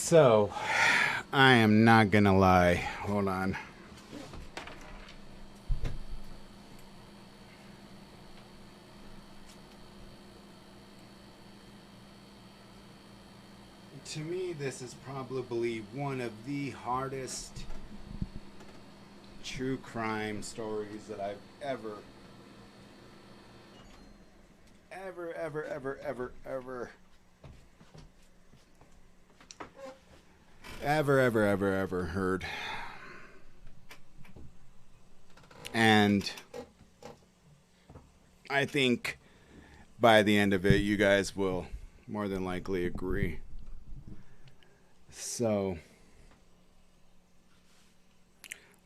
So, I am not gonna lie. Hold on. To me, this is probably one of the hardest true crime stories that I've ever heard. And I think by the end of it, you guys will more than likely agree. So,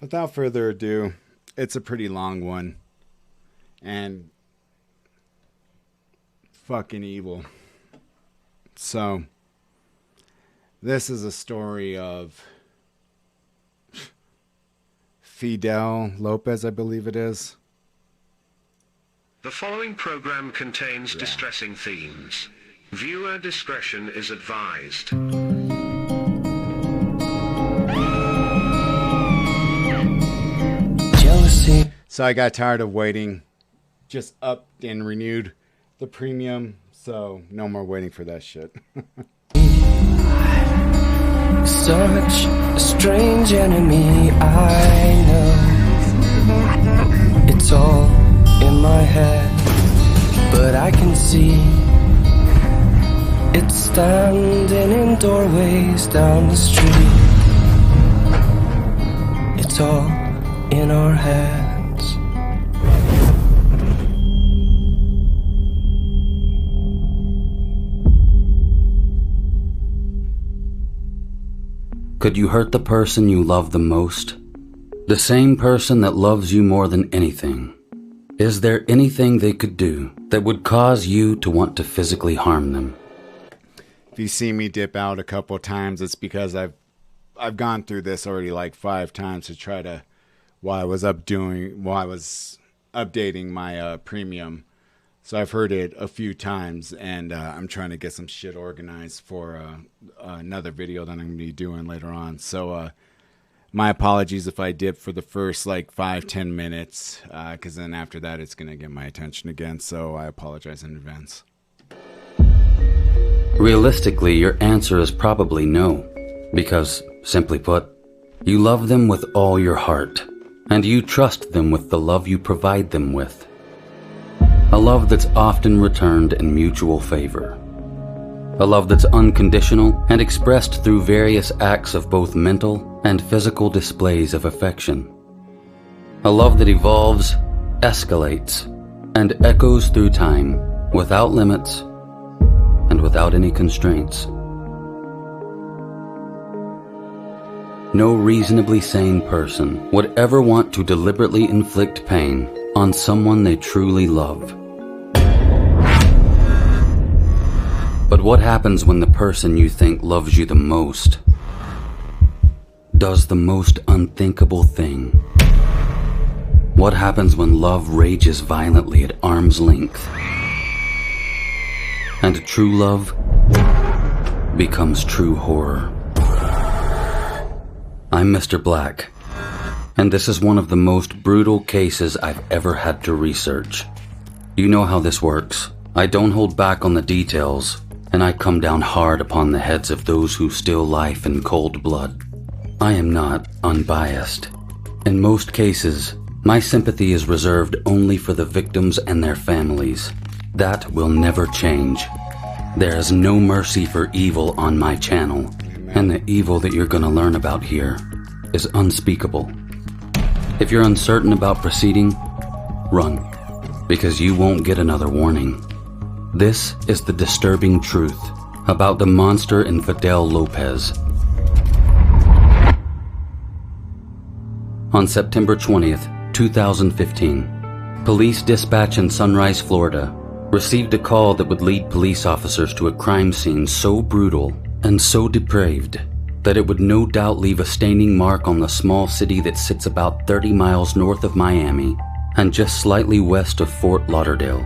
without further ado, it's a pretty long one. And fucking evil. So, this is a story of Fidel Lopez, I believe it is. The following program contains distressing themes. Viewer discretion is advised. Jealousy. So I got tired of waiting. Just upped and renewed the premium. So no more waiting for that shit. Such a strange enemy, I know. It's all in my head, but I can see it's standing in doorways down the street. It's all in our heads. Could you hurt the person you love the most? The same person that loves you more than anything. Is there anything they could do that would cause you to want to physically harm them? If you see me dip out a couple of times, it's because I've gone through this already like 5 times to try to while I was updating my premium. So I've heard it a few times, and I'm trying to get some shit organized for another video that I'm going to be doing later on. So my apologies if I dip for the first like 5-10 minutes, because then after that it's going to get my attention again. So I apologize in advance. Realistically, your answer is probably no, because, simply put, you love them with all your heart, and you trust them with the love you provide them with. A love that's often returned in mutual favor. A love that's unconditional and expressed through various acts of both mental and physical displays of affection. A love that evolves, escalates, and echoes through time without limits and without any constraints. No reasonably sane person would ever want to deliberately inflict pain on someone they truly love. But what happens when the person you think loves you the most does the most unthinkable thing? What happens when love rages violently at arm's length and true love becomes true horror? I'm Mr. Black, and this is one of the most brutal cases I've ever had to research. You know how this works. I don't hold back on the details, and I come down hard upon the heads of those who steal life in cold blood. I am not unbiased. In most cases, my sympathy is reserved only for the victims and their families. That will never change. There is no mercy for evil on my channel, and the evil that you're gonna learn about here is unspeakable. If you're uncertain about proceeding, run, because you won't get another warning. This is the disturbing truth about the monster in Fidel Lopez. On September 20th, 2015, police dispatch in Sunrise, Florida, received a call that would lead police officers to a crime scene so brutal and so depraved that it would no doubt leave a staining mark on the small city that sits about 30 miles north of Miami and just slightly west of Fort Lauderdale.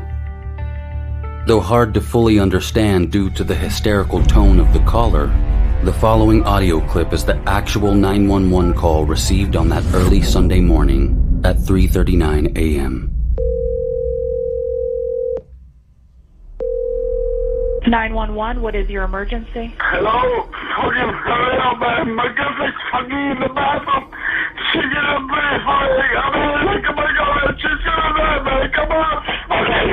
Though hard to fully understand due to the hysterical tone of the caller, The following audio clip is the actual 911 call received on that early Sunday morning at 3:39 a.m. 911, what is your emergency? Hello? Fucking hurry up, man. My girlfriend's fucking in the bathroom. She gonna breathe for me. I mean, look at my girlfriend. She's gonna die, man. Come on. Okay.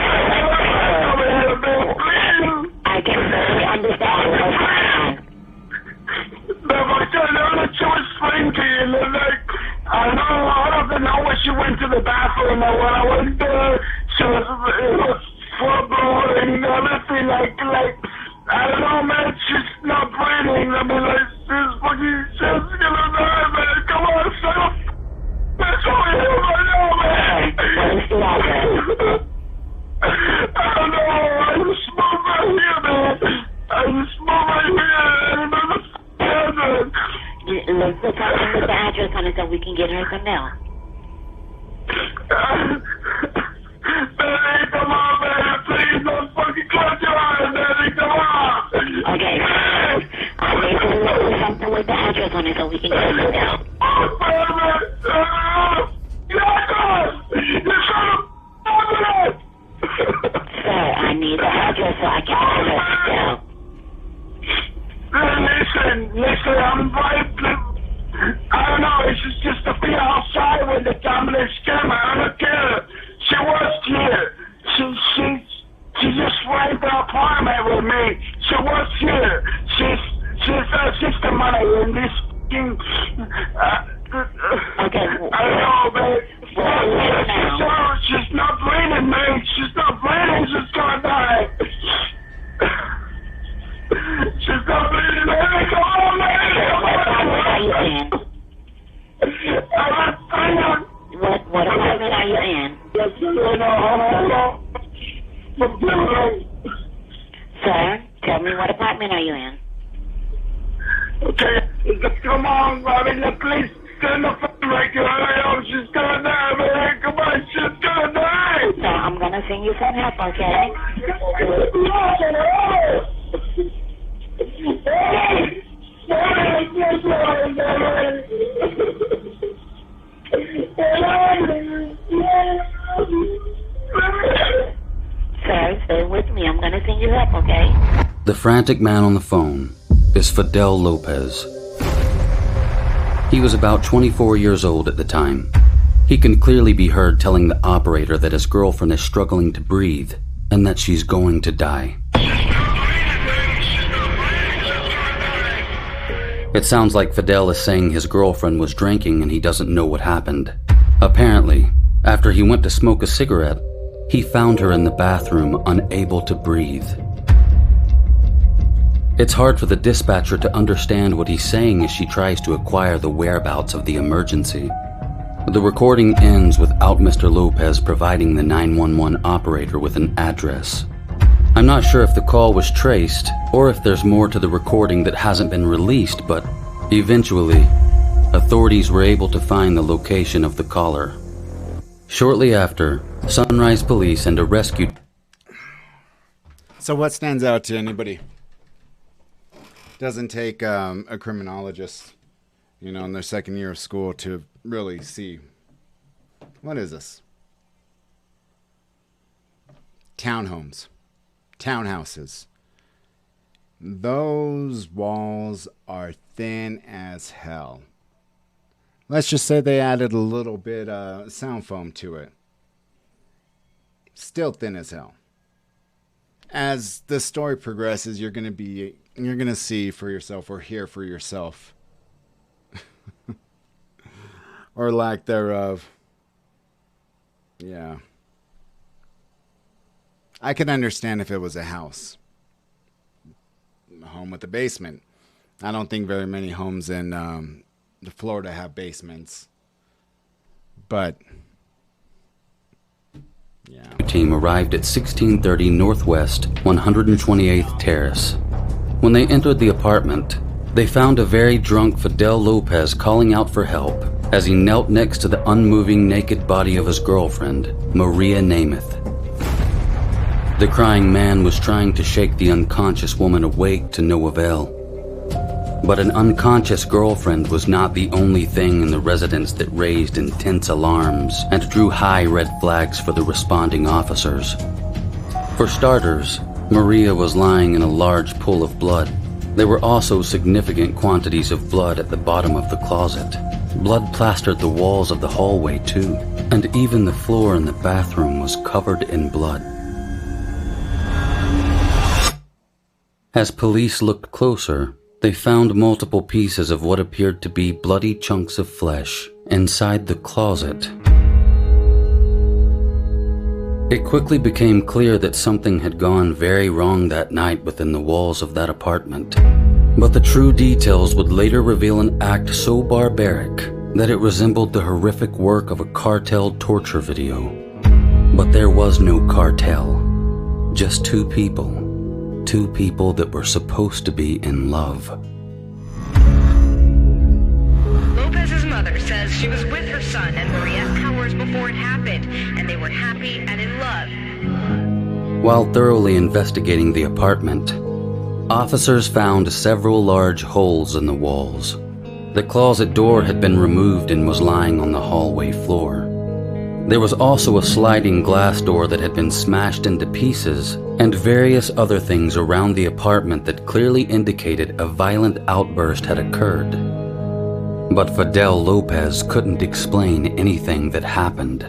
Come here, man. Please. I can barely understand what's going on. No, my God, she was fainting. And like, I don't know when she went to the bathroom or when I went there. It was full blood and everything. Like, I don't know, man. She's not breathing. I mean, like, she's gonna die, man. Come on, stop. That's all I have right now, man. Where's the address? I don't know. I just moved right here, man. I just moved right here. I don't know the address. Let's put the address on it so we can get her some mail. Daddy, come on, man. Please don't fucking close your eyes, Daddy. Come on. Okay. I need to do something with the address on it so we can get her some mail. Oh, man. Sir, I need the address so I can get her some mail. Listen, I'm right. I don't know, it's just to be outside when the dominant scammer. I don't care. She was here. She just right the apartment with me. She was here. She's sister money in this fucking. Okay. I don't know, man. She's not breathing, man. She's not breathing. She's gonna die. She's not bleeding, man. Come on, man. What apartment are you in? Sir, tell me what apartment are you in? Okay, come on, Robin. Please turn the phone right here. She's gonna die, man. Come on, she's gonna die. So I'm gonna send you some help, okay? Sir, stay with me. I'm gonna send you help, okay? The frantic man on the phone is Fidel Lopez. He was about 24 years old at the time. He can clearly be heard telling the operator that his girlfriend is struggling to breathe and that she's going to die. It sounds like Fidel is saying his girlfriend was drinking and he doesn't know what happened. Apparently, after he went to smoke a cigarette, he found her in the bathroom unable to breathe. It's hard for the dispatcher to understand what he's saying as she tries to acquire the whereabouts of the emergency. The recording ends without Mr. Lopez providing the 911 operator with an address. I'm not sure if the call was traced or if there's more to the recording that hasn't been released, but eventually, authorities were able to find the location of the caller. Shortly after, Sunrise Police and a rescue... So what stands out to anybody? Doesn't take a criminologist, in their second year of school to really see. What is this? Townhomes. Townhouses. Those walls are thin as hell. Let's just say they added a little bit sound foam to it. Still thin as hell. As the story progresses, you're going to see for yourself or hear for yourself or lack thereof. Yeah. I could understand if it was a house. A home with a basement. I don't think very many homes in Florida have basements. But, yeah. The team arrived at 1630 Northwest 128th Terrace. When they entered the apartment, they found a very drunk Fidel Lopez calling out for help as he knelt next to the unmoving naked body of his girlfriend, Maria Nemeth. The crying man was trying to shake the unconscious woman awake to no avail. But an unconscious girlfriend was not the only thing in the residence that raised intense alarms and drew high red flags for the responding officers. For starters, Maria was lying in a large pool of blood. There were also significant quantities of blood at the bottom of the closet. Blood plastered the walls of the hallway too, and even the floor in the bathroom was covered in blood. As police looked closer, they found multiple pieces of what appeared to be bloody chunks of flesh inside the closet. It quickly became clear that something had gone very wrong that night within the walls of that apartment. But the true details would later reveal an act so barbaric that it resembled the horrific work of a cartel torture video. But there was no cartel, just two people that were supposed to be in love. Lopez's mother says she was with her son and Maria hours before it happened, and they were happy and in love. While thoroughly investigating the apartment, officers found several large holes in the walls. The closet door had been removed and was lying on the hallway floor. There was also a sliding glass door that had been smashed into pieces, and various other things around the apartment that clearly indicated a violent outburst had occurred. But Fidel Lopez couldn't explain anything that happened.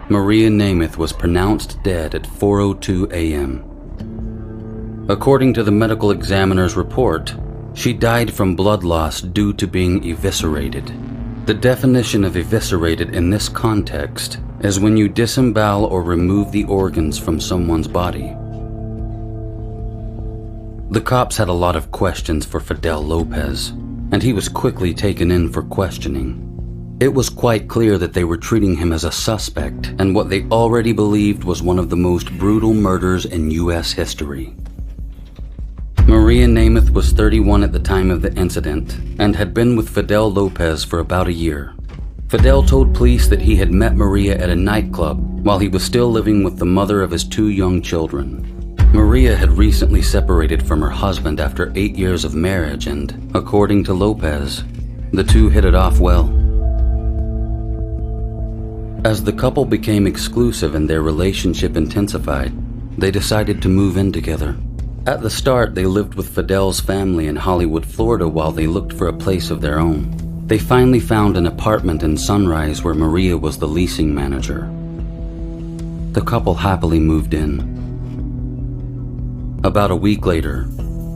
Maria Nemeth was pronounced dead at 4:02 a.m. According to the medical examiner's report, she died from blood loss due to being eviscerated. The definition of eviscerated in this context is when you disembowel or remove the organs from someone's body. The cops had a lot of questions for Fidel Lopez, and he was quickly taken in for questioning. It was quite clear that they were treating him as a suspect and what they already believed was one of the most brutal murders in U.S. history. Maria Nemeth was 31 at the time of the incident and had been with Fidel Lopez for about a year. Fidel told police that he had met Maria at a nightclub while he was still living with the mother of his two young children. Maria had recently separated from her husband after 8 years of marriage and, according to Lopez, the two hit it off well. As the couple became exclusive and their relationship intensified, they decided to move in together. At the start, they lived with Fidel's family in Hollywood, Florida while they looked for a place of their own. They finally found an apartment in Sunrise where Maria was the leasing manager. The couple happily moved in. About a week later,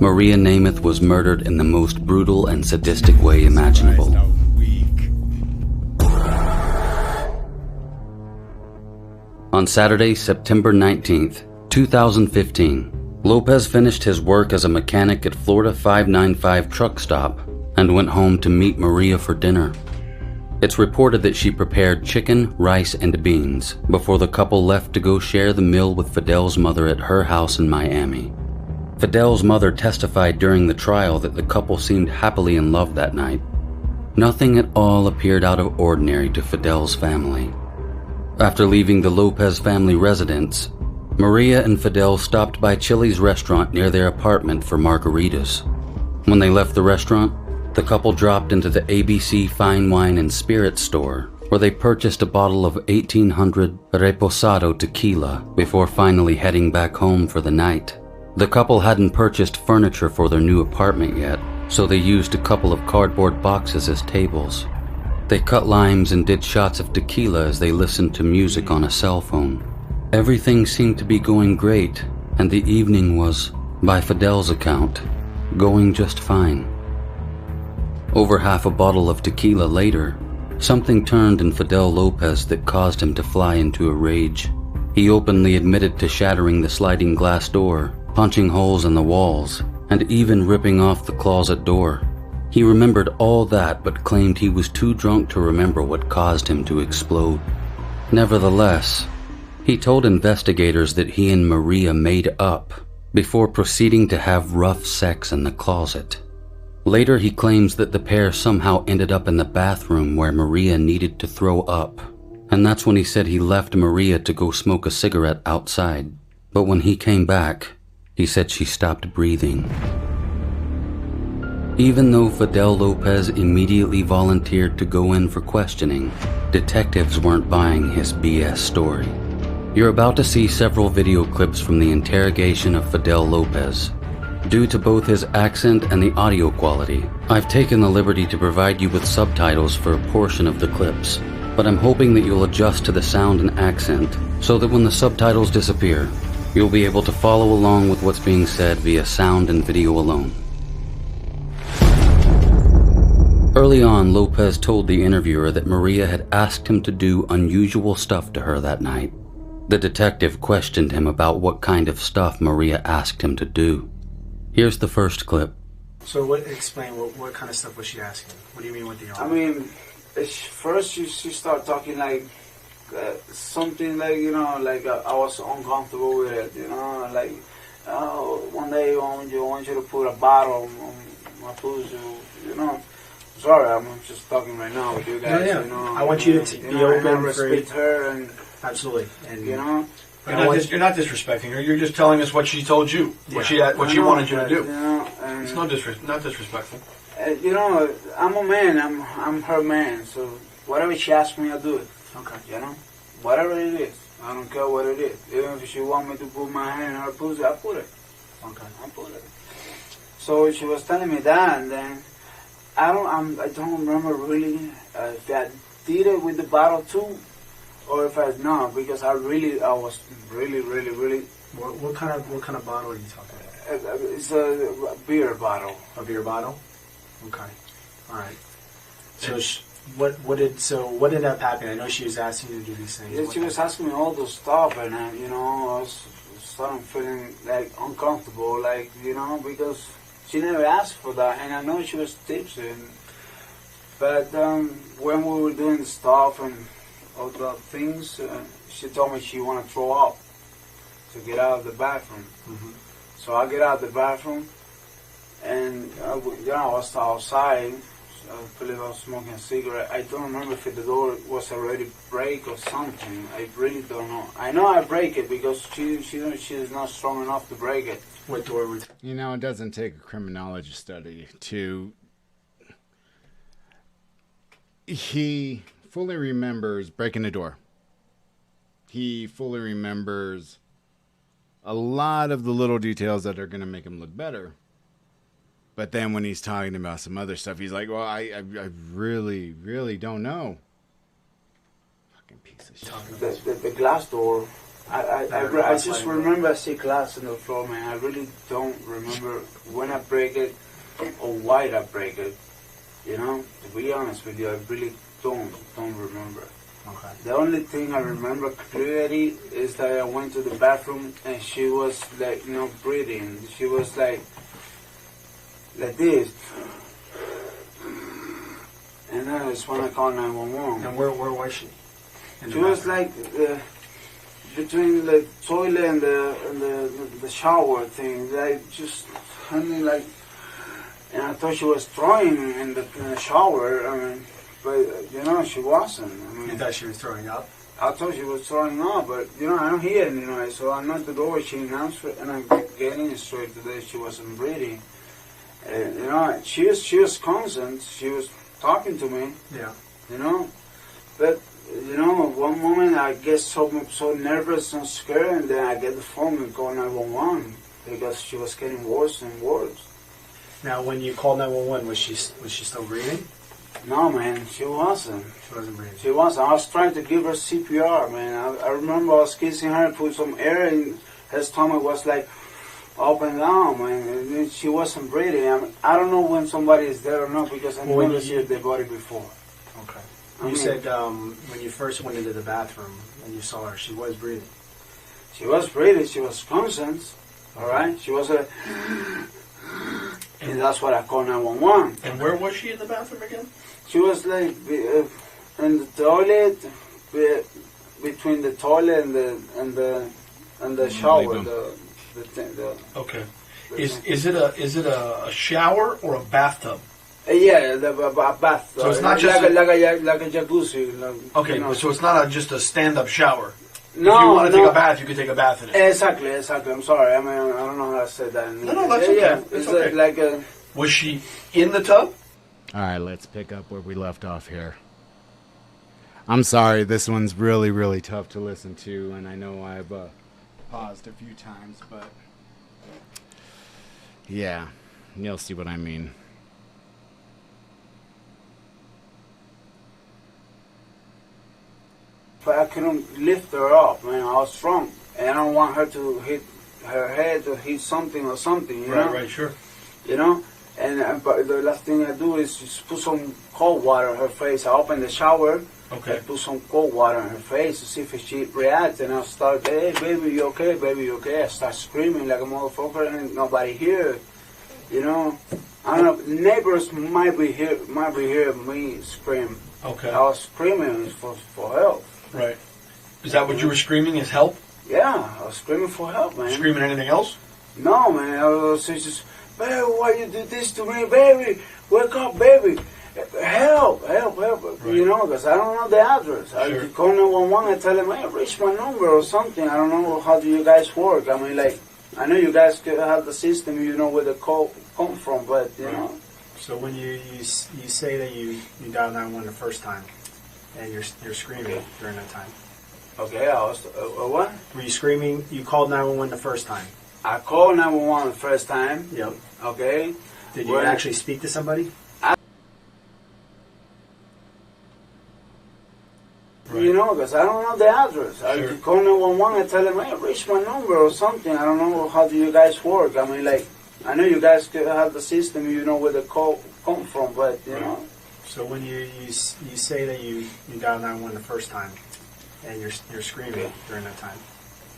Maria Nemeth was murdered in the most brutal and sadistic way imaginable. On Saturday, September 19th, 2015, Lopez finished his work as a mechanic at Florida 595 truck stop and went home to meet Maria for dinner. It's reported that she prepared chicken, rice, and beans before the couple left to go share the meal with Fidel's mother at her house in Miami. Fidel's mother testified during the trial that the couple seemed happily in love that night. Nothing at all appeared out of ordinary to Fidel's family. After leaving the Lopez family residence, Maria and Fidel stopped by Chili's restaurant near their apartment for margaritas. When they left the restaurant, the couple dropped into the ABC Fine Wine and Spirits store, where they purchased a bottle of 1800 Reposado tequila before finally heading back home for the night. The couple hadn't purchased furniture for their new apartment yet, so they used a couple of cardboard boxes as tables. They cut limes and did shots of tequila as they listened to music on a cell phone. Everything seemed to be going great, and the evening was, by Fidel's account, going just fine. Over half a bottle of tequila later, something turned in Fidel Lopez that caused him to fly into a rage. He openly admitted to shattering the sliding glass door, punching holes in the walls, and even ripping off the closet door. He remembered all that but claimed he was too drunk to remember what caused him to explode. Nevertheless, he told investigators that he and Maria made up before proceeding to have rough sex in the closet. Later, he claims that the pair somehow ended up in the bathroom where Maria needed to throw up, and that's when he said he left Maria to go smoke a cigarette outside. But when he came back, he said she stopped breathing. Even though Fidel Lopez immediately volunteered to go in for questioning, detectives weren't buying his BS story. You're about to see several video clips from the interrogation of Fidel Lopez. Due to both his accent and the audio quality, I've taken the liberty to provide you with subtitles for a portion of the clips, but I'm hoping that you'll adjust to the sound and accent so that when the subtitles disappear, you'll be able to follow along with what's being said via sound and video alone. Early on, Lopez told the interviewer that Maria had asked him to do unusual stuff to her that night. The detective questioned him about what kind of stuff Maria asked him to do. Here's the first clip. So explain what kind of stuff was she asking? What do you mean with the I mean, first she started talking like something like, you know, like I was uncomfortable with it, you know, like one day I want you to put a bottle on my pussy, you know. Sorry, I'm just talking right now with you guys. Yeah. You know, I want you to be open, and respect her, and absolutely, and you know. You're not disrespecting her. You're just telling us what she told you, what she wanted you to do. You know, it's not disrespectful. You know, I'm a man. I'm her man. So whatever she asks me, I do it. Okay. You know, whatever it is, I don't care what it is. Even if she want me to put my hand in her pussy, I put it. Okay. I put it. So she was telling me that, and then I don't remember really if I did it with the bottle too, or if I not, because I was really. What kind of bottle are you talking about? It's a beer bottle. A beer bottle. Okay. All right. So what did that happen? I know she was asking you to do these things. Yeah, she was asking me all this stuff, and you know, I was starting feeling like uncomfortable, like, you know, because she never asked for that, and I know she was tipsy. But when we were doing the stuff and all the things, she told me she wanted to throw up to get out of the bathroom. Mm-hmm. So I get out of the bathroom, and I was outside. I believe I was smoking a cigarette. I don't remember if the door was already break or something. I really don't know. I know I break it because she's not strong enough to break it. What door was? You know, it doesn't take a criminology study to. He fully remembers breaking the door. He fully remembers a lot of the little details that are going to make him look better. But then when he's talking about some other stuff, he's like, well, I really, really don't know. Fucking piece of shit. The glass door, I just remember I see glass on the floor, man. I really don't remember when I break it or why I break it. You know, to be honest with you, I really don't remember. Okay. The only thing I remember clearly is that I went to the bathroom and she was like, you know, breathing. She was like this. And then I just want to call 911. And where was she? She was like between the toilet and the shower thing. Like just, I mean, like, and I thought she was throwing in the shower. I mean, but you know, she wasn't. I mean, you thought she was throwing up? I thought she was throwing up, but you know, I don't hear any noise. So I knocked the door. She announced it, and I get in straight to that she wasn't breathing. You know, she was constant. She was talking to me. Yeah. You know, but you know, one moment I get so nervous and scared, and then I get the phone and call 911 because she was getting worse and worse. Now, when you called 911, was she still breathing? No, man, she wasn't. She wasn't breathing. She wasn't. I was trying to give her CPR, man. I remember I was kissing her and put some air in her stomach. Was like up and down, man. And she wasn't breathing. I mean, I don't know when somebody is dead or not because I've never seen their body before. Okay. You said when you first went into the bathroom and you saw her, she was breathing. She was breathing. She was conscious. All right. She was a. And that's what I call 911. And where was she in the bathroom again? She was like in the toilet, between the toilet and the shower. Okay. Is it a shower or a bathtub? Yeah, a bathtub. So it's not just like a jacuzzi. Okay, you know. So it's not just a stand-up shower. If you want to take a bath, you can take a bath in it. Exactly. I'm sorry. I mean, I don't know how to say that. No, that's okay. Yeah, it's okay. Like a... Was she in the tub? All right, let's pick up where we left off here. I'm sorry, this one's really, really tough to listen to, and I know I've paused a few times, but yeah, you'll see what I mean. But I couldn't lift her up, man. I was strong, and I don't want her to hit her head or hit something or something, you know? Right, sure. You know? And but the last thing I do is just put some cold water on her face. I open the shower, okay. I put some cold water on her face to see if she reacts, and I'll start, hey, baby, you okay? Baby, you okay? I start screaming like a motherfucker, and nobody here, you know? I don't know, neighbors might be here me scream. Okay. I was screaming for help. Right. Is that what you were screaming, is help? Yeah, I was screaming for help, man. Screaming anything else? No, man. I was just, baby, why you do this to me, baby? Wake up, baby. Help. Right. You know, because I don't know the address. Sure. I call 911 and tell them, hey, reach my number or something. I don't know how do you guys work. I mean, like, I know you guys could have the system, you know where the call come from, but, you know. So when you say that you dialed 911 the first time, and you're screaming during that time. Okay, I was, what? Were you screaming? You called 911 the first time. I called 911 the first time. Yep. Okay. Did you actually speak to somebody? You know, because I don't know the address. Sure. I call 911 and tell them, hey, reach my number or something. I don't know how do you guys work. I mean, like, I know you guys could have the system, you know where the call come from, but, you know. So when you say that you dialed 911 the first time, and you're screaming during that time.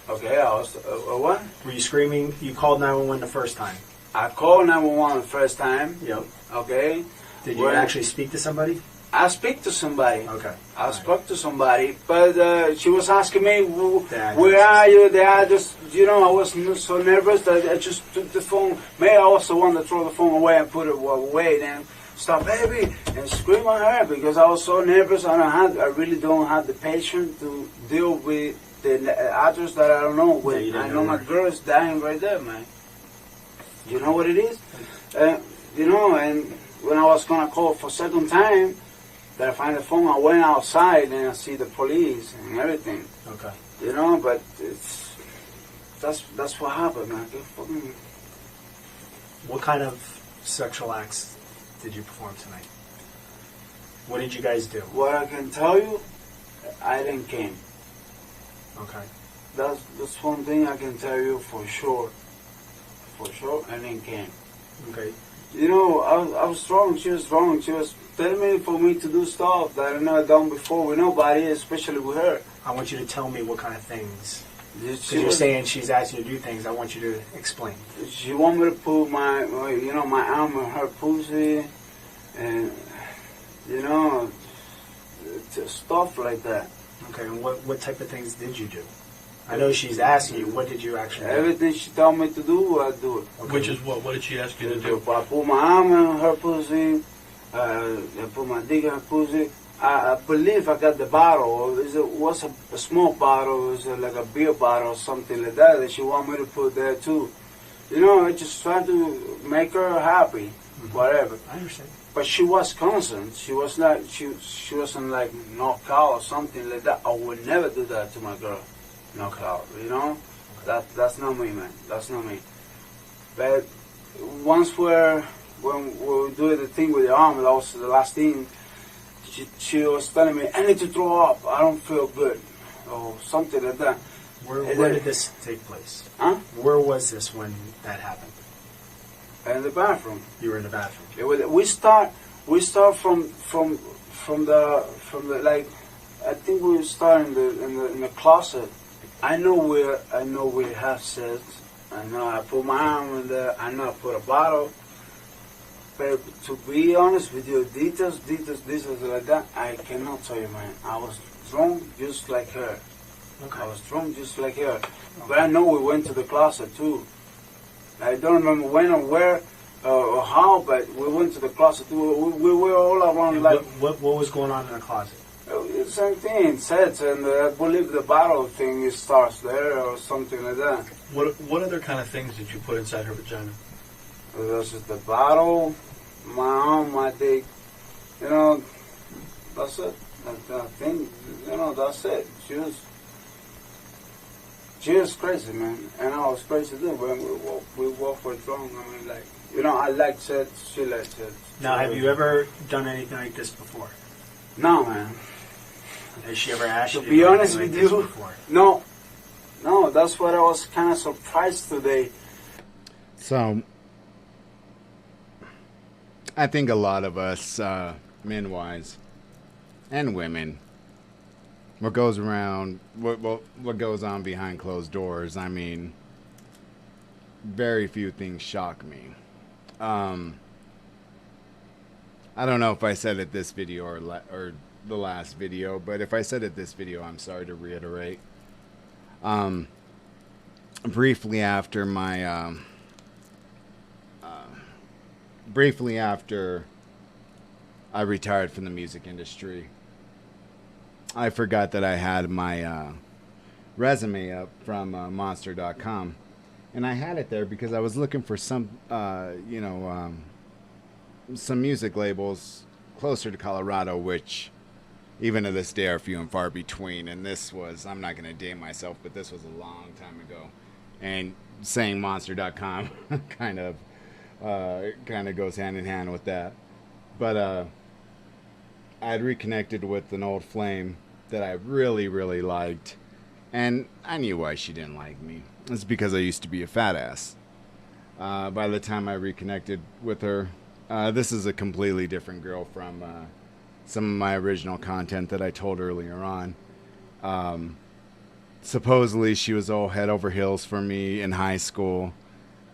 Okay, I was, what? Were you screaming? You called 911 the first time. I called 911 the first time. Yep. Okay. Did you actually speak to somebody? I speak to somebody. Okay. I spoke to somebody, but she was asking me, where are you? I just, you know, I was so nervous that I just took the phone. Maybe I was the one that threw the phone away and put it away. Then stop, baby, and scream at her because I was so nervous. I really don't have the patience to deal with the address that I don't know. I know my girl is dying right there, man. You know what it is? You know, and when I was gonna call for second time, that I find the phone, I went outside and I see the police and everything. Okay. You know, but that's what happened, man. What kind of sexual acts did you perform tonight? What did you guys do? What I can tell you, I didn't came. Okay. That's one thing I can tell you for sure. For sure, I didn't came. Okay. You know, I was strong. She was strong. She was telling me for me to do stuff that I never done before with nobody, especially with her. I want you to tell me what kind of things. Because you're saying she's asking you to do things. I want you to explain. She want me to put my arm in her pussy, and you know, stuff like that. Okay, and what type of things did you do? I know she's asking you. What did you actually do? Everything she told me to do, I do it. Okay. Which is what? What did she ask you to do? I put my arm in her pussy. I put my dick in her pussy. I believe I got the bottle. It was a small bottle. It was like a beer bottle or something like that. And she wanted me to put there too. You know, I just tried to make her happy, whatever. I understand. But she was constant. She was not. She wasn't like knocked out or something like that. I would never do that to my girl. Knock out. You know, that's not me, man. That's not me. But once when we were doing the thing with the arm, that was the last thing. She was telling me, I need to throw up. I don't feel good. Or something like that. Where did this take place? Huh? Where was this when that happened? In the bathroom. You were in the bathroom. We start from the like, I think we start in the closet. I know we have sex. I know I put my arm in there. I know I put a bottle. But to be honest with you, details like that, I cannot tell you, man. I was drunk just like her. Okay. I was drunk just like her. Okay. But I know we went to the closet too. I don't remember when or where or how, but we went to the closet too. We were all around. And like what was going on in the closet? Same thing, sets, and I believe the bottle thing starts there or something like that. What other kind of things did you put inside her vagina? This is the bottle, my arm, my dick. You know, that's it. That thing, you know, that's it. She was crazy, man, and I was crazy too. When we walk for drunk, I mean, like, you know, I like sex, she likes sex. Now, have you ever done anything like this before? No, man. Has she ever asked you to to be do honest anything with like you? this before? No, that's what I was kind of surprised today. So, I think a lot of us, men-wise, and women, what goes around, what goes on behind closed doors, I mean, very few things shock me. I don't know if I said it this video or the last video, but if I said it this video, I'm sorry to reiterate. Briefly after I retired from the music industry, I forgot that I had my resume up from Monster.com, and I had it there because I was looking for some music labels closer to Colorado, which even to this day are few and far between. And this was, I'm not going to date myself, but this was a long time ago. And saying Monster.com kind of goes hand in hand with that. But I had reconnected with an old flame that I really, really liked. And I knew why she didn't like me. It's because I used to be a fat ass. By the time I reconnected with her, this is a completely different girl from some of my original content that I told earlier on. Supposedly she was all head over heels for me in high school.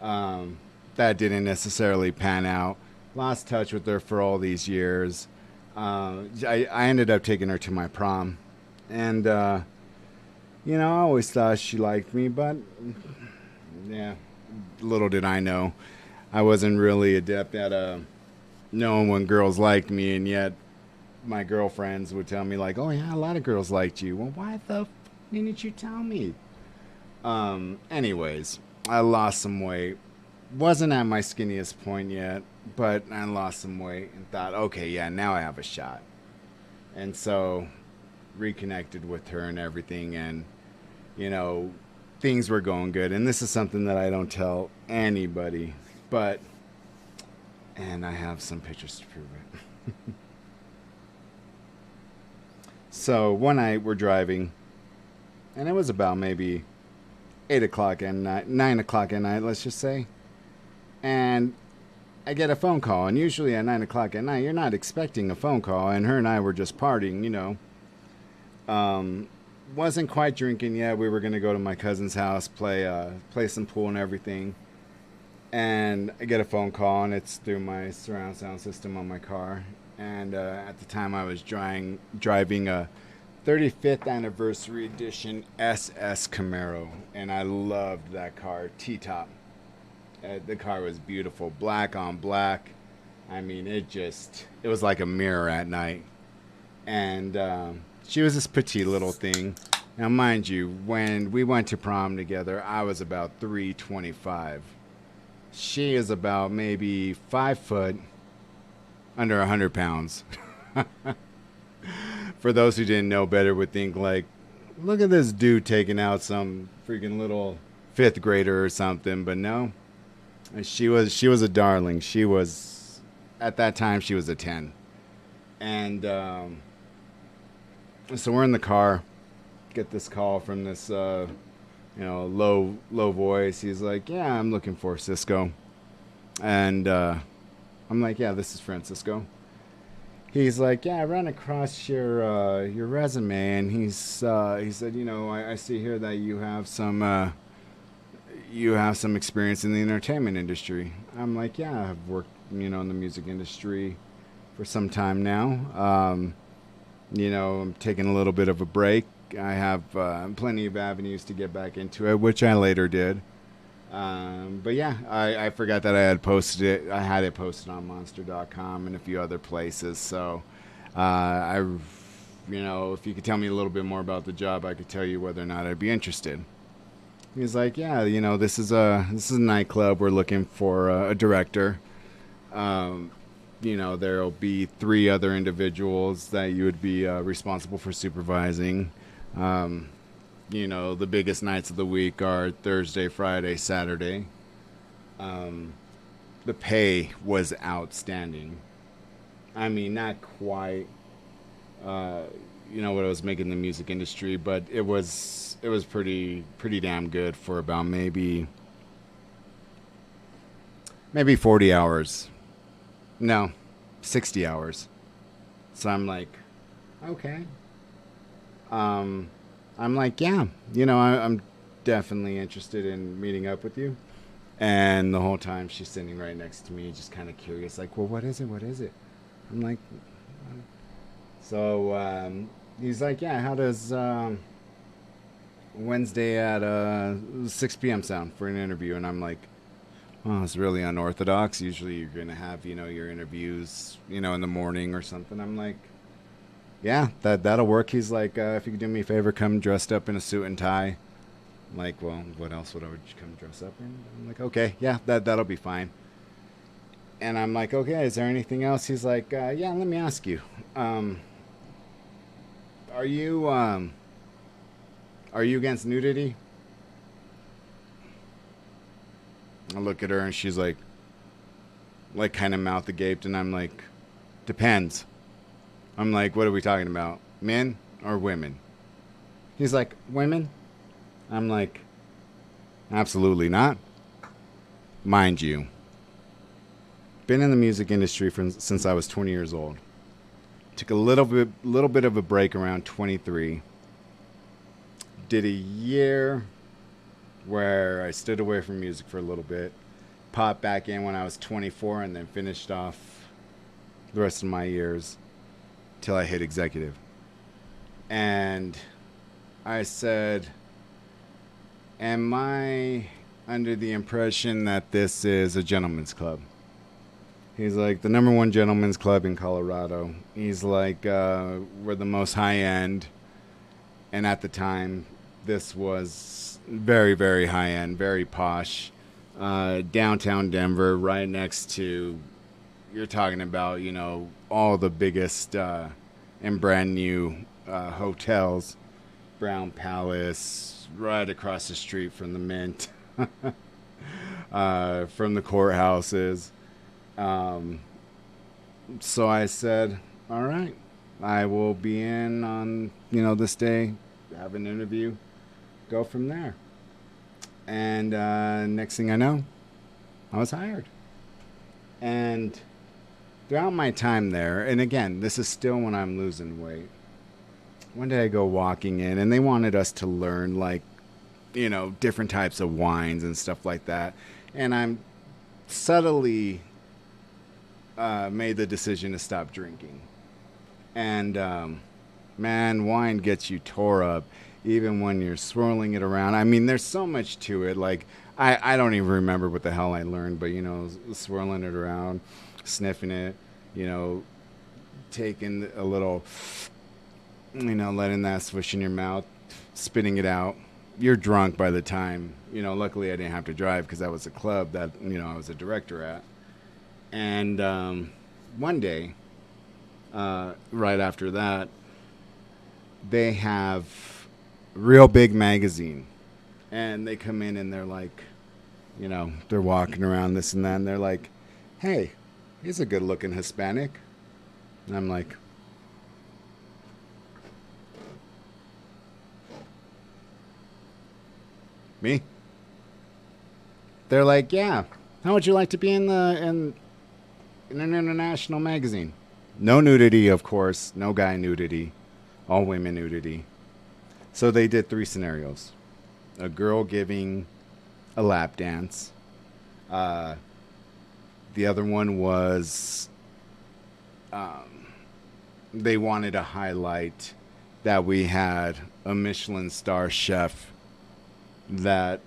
That didn't necessarily pan out. Lost touch with her for all these years. I ended up taking her to my prom. And, I always thought she liked me, but yeah, little did I know. I wasn't really adept at knowing when girls liked me, and yet my girlfriends would tell me, like, oh yeah, a lot of girls liked you. Well, why the f didn't you tell me? Anyways, I lost some weight. Wasn't at my skinniest point yet, but I lost some weight and thought, okay, yeah, now I have a shot. And so reconnected with her and everything, and things were going good. And this is something that I don't tell anybody, and I have some pictures to prove it. So one night we're driving, and it was about maybe 8 o'clock at night, 9 o'clock at night, let's just say. And I get a phone call, and usually at 9 o'clock at night, you're not expecting a phone call, and her and I were just partying, Wasn't quite drinking yet. We were going to go to my cousin's house, play some pool and everything. And I get a phone call, and it's through my surround sound system on my car. And at the time, I was driving a 35th anniversary edition SS Camaro, and I loved that car, T-top. The car was beautiful, black on black. I mean, it was like a mirror at night. And she was this petite little thing. Now, mind you, when we went to prom together, I was about 325. She is about maybe 5 foot, under 100 pounds. For those who didn't know better, would think like, look at this dude taking out some freaking little 5th grader or something. But no, she was a darling. She was, at that time, she was a 10. And so we're in the car, get this call from this low voice. He's like, yeah, I'm looking for Cisco. And I'm like, yeah, this is Francisco. He's like, yeah, I ran across your resume, and he said, I see here that you have some experience in the entertainment industry. I'm like, yeah, I've worked, in the music industry for some time now. I'm taking a little bit of a break. I have plenty of avenues to get back into it, which I later did. But yeah, I forgot that I had posted it. I had it posted on Monster.com and a few other places. So I if you could tell me a little bit more about the job, I could tell you whether or not I'd be interested. He's like, yeah, this is a nightclub. We're looking for a director. There'll be 3 other individuals that you would be responsible for supervising. The biggest nights of the week are Thursday, Friday, Saturday. The pay was outstanding. I mean, not quite, what I was making in the music industry, but it was pretty damn good for about maybe 40 hours. No, 60 hours. So I'm like, okay. I'm like, yeah, I'm definitely interested in meeting up with you. And the whole time she's sitting right next to me, just kind of curious, like, well, what is it? What is it? I'm like, so he's like, yeah, how does Wednesday at 6 p.m. sound for an interview? And I'm like, oh, it's really unorthodox. Usually you're going to have, your interviews, in the morning or something. I'm like, yeah, that'll work. He's like, if you could do me a favor, come dressed up in a suit and tie. I'm like, well, what else would I come dress up in? I'm like, okay, yeah, that'll be fine. And I'm like, okay, is there anything else? He's like, yeah, let me ask you. Are you against nudity? I look at her and she's like kind of mouth agape, and I'm like, depends. I'm like, what are we talking about? Men or women? He's like, women? I'm like, absolutely not. Mind you, been in the music industry since I was 20 years old. Took a little bit of a break around 23. Did a year where I stood away from music for a little bit. Popped back in when I was 24, and then finished off the rest of my years till I hit executive. And I said, am I under the impression that this is a gentleman's club? He's like, the number 1 gentleman's club in Colorado. He's like, we're the most high end. And at the time, this was very, very high end, very posh. Downtown Denver, right next to, you're talking about, all the biggest and brand new hotels. Brown Palace, right across the street from the Mint, from the courthouses. So I said, all right, I will be in on, this day, have an interview, go from there. And next thing I know, I was hired. And throughout my time there, and again, this is still when I'm losing weight, one day I go walking in, and they wanted us to learn, different types of wines and stuff like that. And I'm subtly made the decision to stop drinking. And, man, wine gets you tore up, even when you're swirling it around. I mean, there's so much to it. Like, I don't even remember what the hell I learned, but, swirling it around, sniffing it, taking a little, letting that swish in your mouth, spitting it out. You're drunk by the time, luckily I didn't have to drive because that was a club that, I was a director at. And one day, right after that, they have Real Big Magazine. And they come in and they're like, they're walking around this and that. And they're like, hey, he's a good looking Hispanic. And I'm like, me? They're like, yeah. How would you like to be in an international magazine? No nudity, of course. No guy nudity. All women nudity. So they did 3 scenarios. A girl giving a lap dance. The other one was they wanted to highlight that we had a Michelin star chef that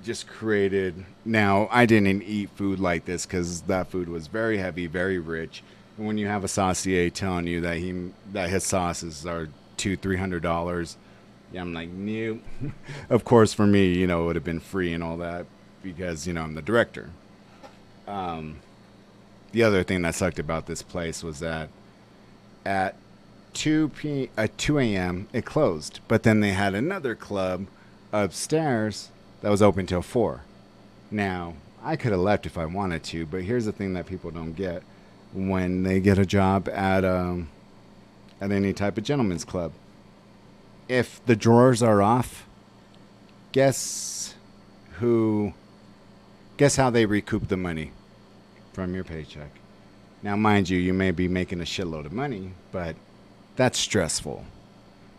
just created. Now, I didn't eat food like this because that food was very heavy, very rich. And when you have a saucier telling you that his sauces are $200-$300, yeah, I'm like, nope. Of course, for me, it would have been free and all that because I'm the director. The other thing that sucked about this place was that at 2 a.m. it closed, but then they had another club upstairs that was open till 4. Now, I could have left if I wanted to, but here's the thing that people don't get when they get a job at any type of gentleman's club. If the drawers are off, guess how they recoup the money from your paycheck. Now, mind you, you may be making a shitload of money, but that's stressful.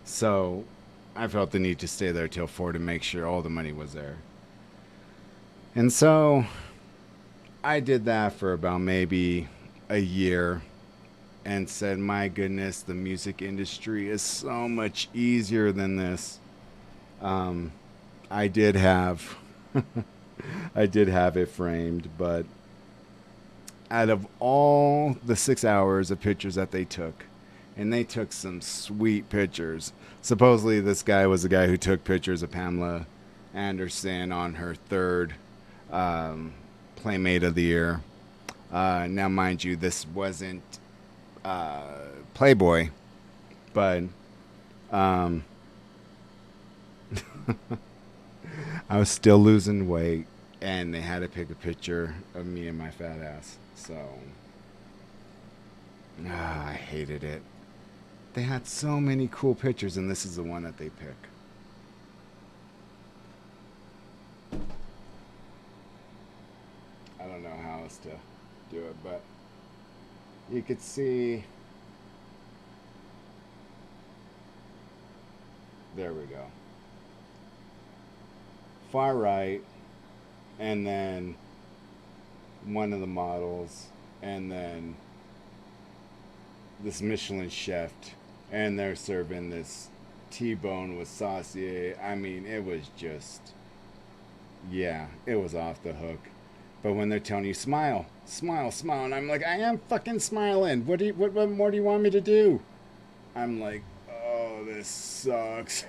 So I felt the need to stay there till 4 to make sure all the money was there. And so I did that for about maybe a year and said, my goodness, the music industry is so much easier than this. I did have it framed, but out of all the 6 hours of pictures that they took, and they took some sweet pictures. Supposedly this guy was the guy who took pictures of Pamela Anderson on her 3rd Playmate of the Year. Now, mind you, this wasn't Playboy, but I was still losing weight, and they had to pick a picture of me and my fat ass. So I hated it. They had so many cool pictures, and this is the one that they pick. I don't know how else to do it, but you could see. There we go. Far right, and then one of the models, and then this Michelin chef, and they're serving this T-bone with saucier. I mean, it was just, yeah, it was off the hook. But when they're telling you smile, smile, smile, and I'm like, I am fucking smiling. What more do you want me to do? I'm like, oh, this sucks.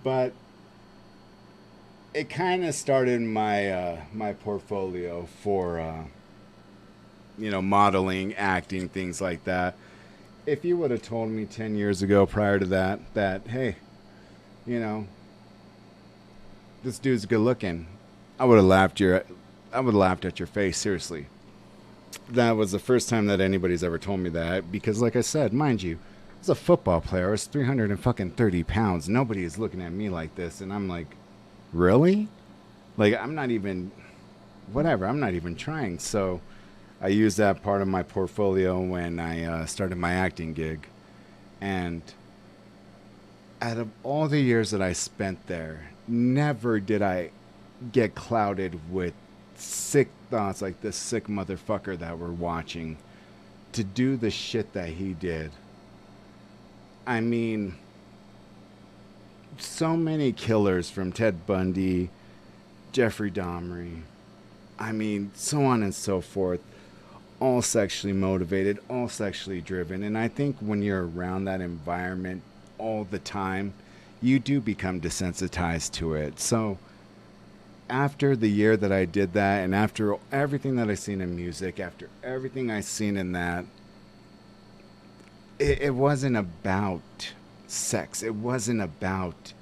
But it kind of started my my portfolio for modeling, acting, things like that. If you would have told me 10 years ago prior to that hey, this dude's good looking, I would have laughed at your face, seriously. That was the first time that anybody's ever told me that, because like I said, mind you, as a football player, I was 330 pounds. Nobody is looking at me like this, and I'm like, really? Like, I'm not even trying. So I used that part of my portfolio when I started my acting gig. And out of all the years that I spent there, never did I get clouded with sick thoughts like this sick motherfucker that we're watching to do the shit that he did. I mean, so many killers, from Ted Bundy, Jeffrey Dahmer, I mean, so on and so forth, all sexually motivated, all sexually driven. And I think when you're around that environment all the time, you do become desensitized to it. So after the year that I did that, and after everything that I've seen in music, after everything I've seen in that, it wasn't about sex. It wasn't about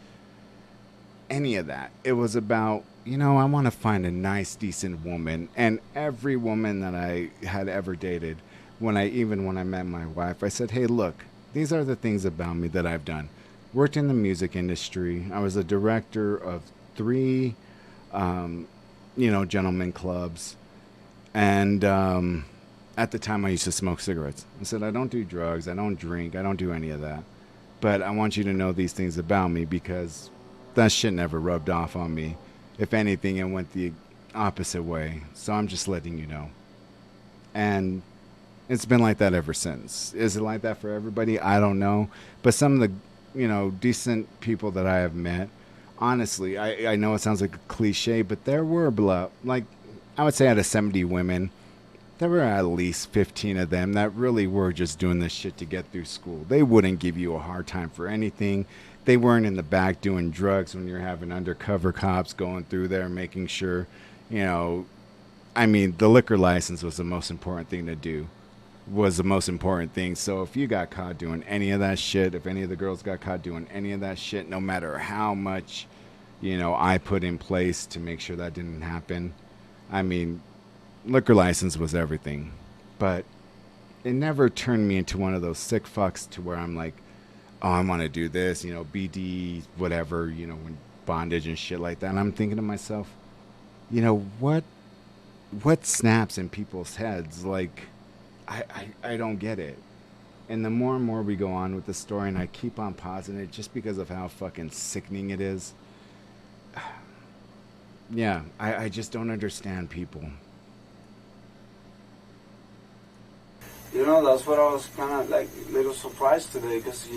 any of that. It was about, I want to find a nice, decent woman. And every woman that I had ever dated, when I met my wife, I said, hey, look, these are the things about me that I've done. Worked in the music industry. I was a director of 3 gentlemen clubs. And at the time I used to smoke cigarettes. I said, I don't do drugs, I don't drink, I don't do any of that. But I want you to know these things about me, because that shit never rubbed off on me. If anything, it went the opposite way. So I'm just letting you know. And it's been like that ever since. Is it like that for everybody? I don't know. But some of the, decent people that I have met, honestly, I know it sounds like a cliche, but there were I would say out of 70 women, there were at least 15 of them that really were just doing this shit to get through school. They wouldn't give you a hard time for anything. They weren't in the back doing drugs when you're having undercover cops going through there making sure, I mean, the liquor license was the most important thing to do. Was the most important thing. So if you got caught doing any of that shit, if any of the girls got caught doing any of that shit, no matter how much, I put in place to make sure that didn't happen, I mean, liquor license was everything. But it never turned me into one of those sick fucks to where I'm like, oh, I want to do this, BD, whatever, when bondage and shit like that. And I'm thinking to myself, what snaps in people's heads? Like, I don't get it. And the more and more we go on with the story, and I keep on pausing it just because of how fucking sickening it is. Yeah, I just don't understand people. That's what I was kind of like a little surprised today, because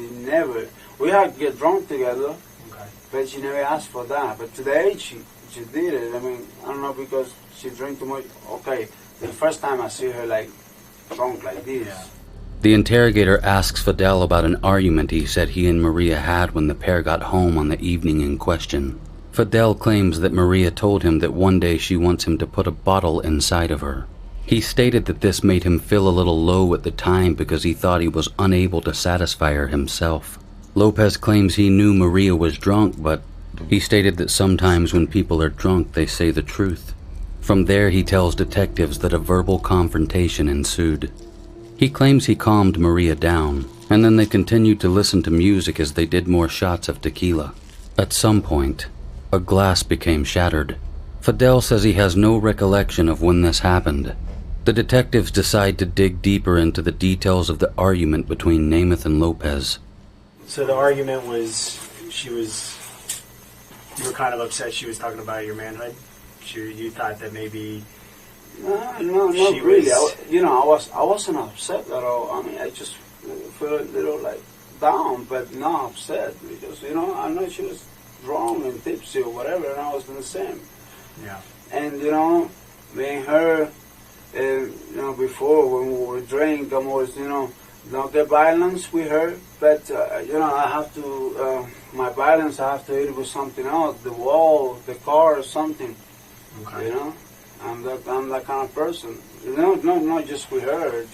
we had to get drunk together, but she never asked for that. But today she did it. I mean, I don't know, because she drank too much. Okay, the first time I see her like drunk like this. Yeah. The interrogator asks Fidel about an argument he said he and Maria had when the pair got home on the evening in question. Fidel claims that Maria told him that one day she wants him to put a bottle inside of her. He stated that this made him feel a little low at the time because he thought he was unable to satisfy her himself. Lopez claims he knew Maria was drunk, but he stated that sometimes when people are drunk, they say the truth. From there, he tells detectives that a verbal confrontation ensued. He claims he calmed Maria down, and then they continued to listen to music as they did more shots of tequila. At some point, a glass became shattered. Fidel says he has no recollection of when this happened. The detectives decide to dig deeper into the details of the argument between Nemeth and Lopez. So the argument was, you were kind of upset she was talking about your manhood? You thought that maybe... No, not really. I wasn't upset at all. I mean, I just felt a little like down, but not upset, because, I know she was drunk and tipsy or whatever, and I was the same. Yeah. And, me and her, before when we were drinking, I was, don't get violence with her, but, I have to, my violence, I have to hit it with something else, the wall, the car, or something, okay. I'm that kind of person. Not just with her,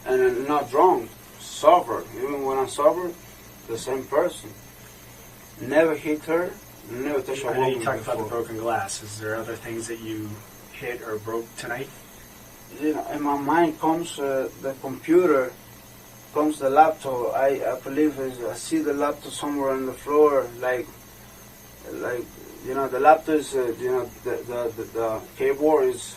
and not drunk, sober. Even when I'm sober, the same person. Never hit her, never touched a woman. You talked about the broken glass. Is there other things that you hit or broke tonight? In my mind comes the computer, comes the laptop. I believe I see the laptop somewhere on the floor, like the laptop is, the keyboard is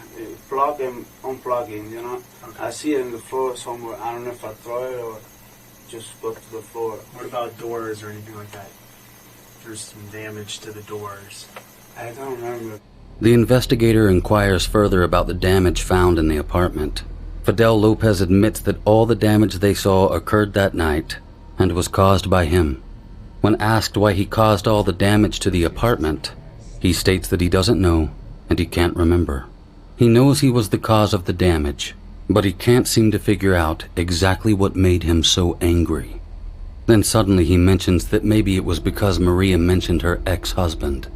plugging, unplugging, Okay. I see it on the floor somewhere. I don't know if I throw it or just go to the floor. What about doors or anything like that? There's some damage to the doors. I don't remember. The investigator inquires further about the damage found in the apartment. Fidel Lopez admits that all the damage they saw occurred that night and was caused by him. When asked why he caused all the damage to the apartment, he states that he doesn't know and he can't remember. He knows he was the cause of the damage, but he can't seem to figure out exactly what made him so angry. Then suddenly he mentions that maybe it was because Maria mentioned her ex-husband.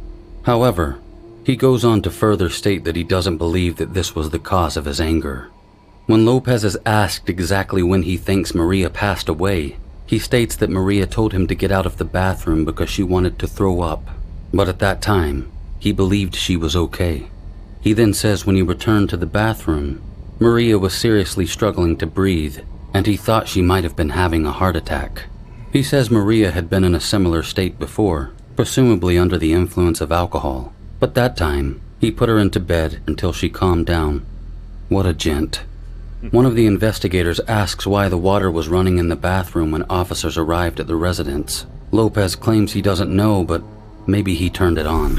However, he goes on to further state that he doesn't believe that this was the cause of his anger. When Lopez is asked exactly when he thinks Maria passed away, he states that Maria told him to get out of the bathroom because she wanted to throw up, but at that time, he believed she was okay. He then says when he returned to the bathroom, Maria was seriously struggling to breathe, and he thought she might have been having a heart attack. He says Maria had been in a similar state before, presumably under the influence of alcohol, but that time, he put her into bed until she calmed down. What a gent. One of the investigators asks why the water was running in the bathroom when officers arrived at the residence. Lopez claims he doesn't know, but maybe he turned it on.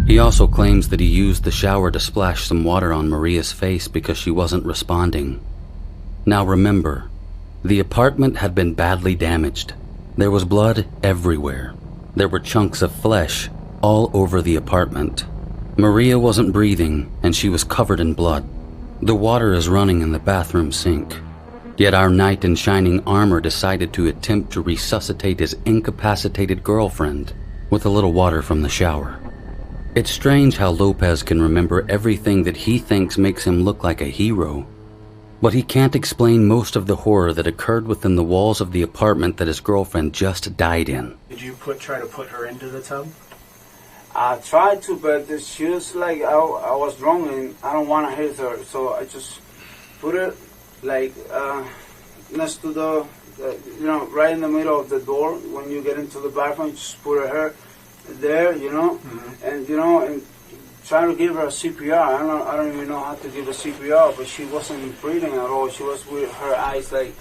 He also claims that he used the shower to splash some water on Maria's face because she wasn't responding. Now remember, the apartment had been badly damaged. There was blood everywhere. There were chunks of flesh all over the apartment. Maria wasn't breathing, and she was covered in blood. The water is running in the bathroom sink. Yet our knight in shining armor decided to attempt to resuscitate his incapacitated girlfriend with a little water from the shower. It's strange how Lopez can remember everything that he thinks makes him look like a hero, but he can't explain most of the horror that occurred within the walls of the apartment that his girlfriend just died in. Did you try to put her into the tub? I tried to, but she was like, I was drunk and I don't want to hurt her, so I just put her like next to the, right in the middle of the door. When you get into the bathroom, just put her there, and and try to give her a CPR. I don't even know how to give a CPR, but she wasn't breathing at all. She was with her eyes like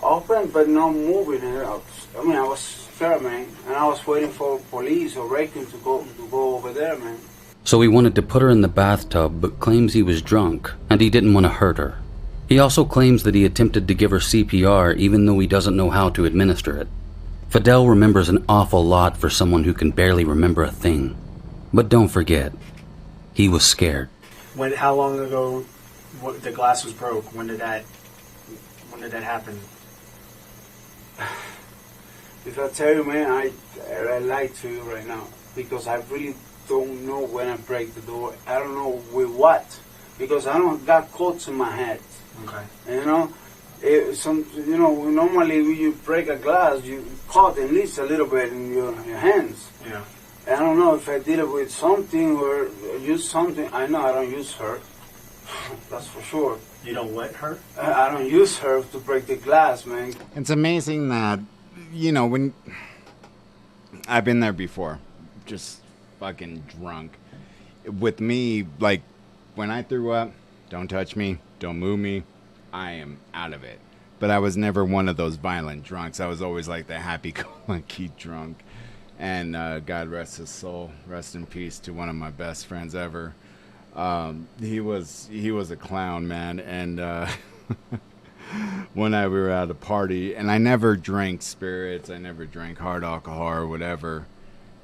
open, but not moving. I mean, I was scared, man, and I was waiting for police or Reagan to go over there, man. So he wanted to put her in the bathtub, but claims he was drunk and he didn't want to hurt her. He also claims that he attempted to give her CPR even though he doesn't know how to administer it. Fidel remembers an awful lot for someone who can barely remember a thing. But don't forget, he was scared. How long ago the glass was broke? When did that happen? If I tell you, man, I lie to you right now because I really don't know when I break the door. I don't know with what, because I don't got cuts in my head. Okay. Normally when you break a glass, you cut at least a little bit in your hands. Yeah. I don't know if I did it with something or use something. I know I don't use her. That's for sure. You don't let her? I don't use her to break the glass, man. It's amazing that, when I've been there before, just fucking drunk. With me, like, when I threw up, don't touch me, don't move me, I am out of it. But I was never one of those violent drunks. I was always like the happy-go-lucky drunk. And God rest his soul, rest in peace to one of my best friends ever. He was a clown, man. And one night we were at a party, and I never drank spirits, I never drank hard alcohol or whatever.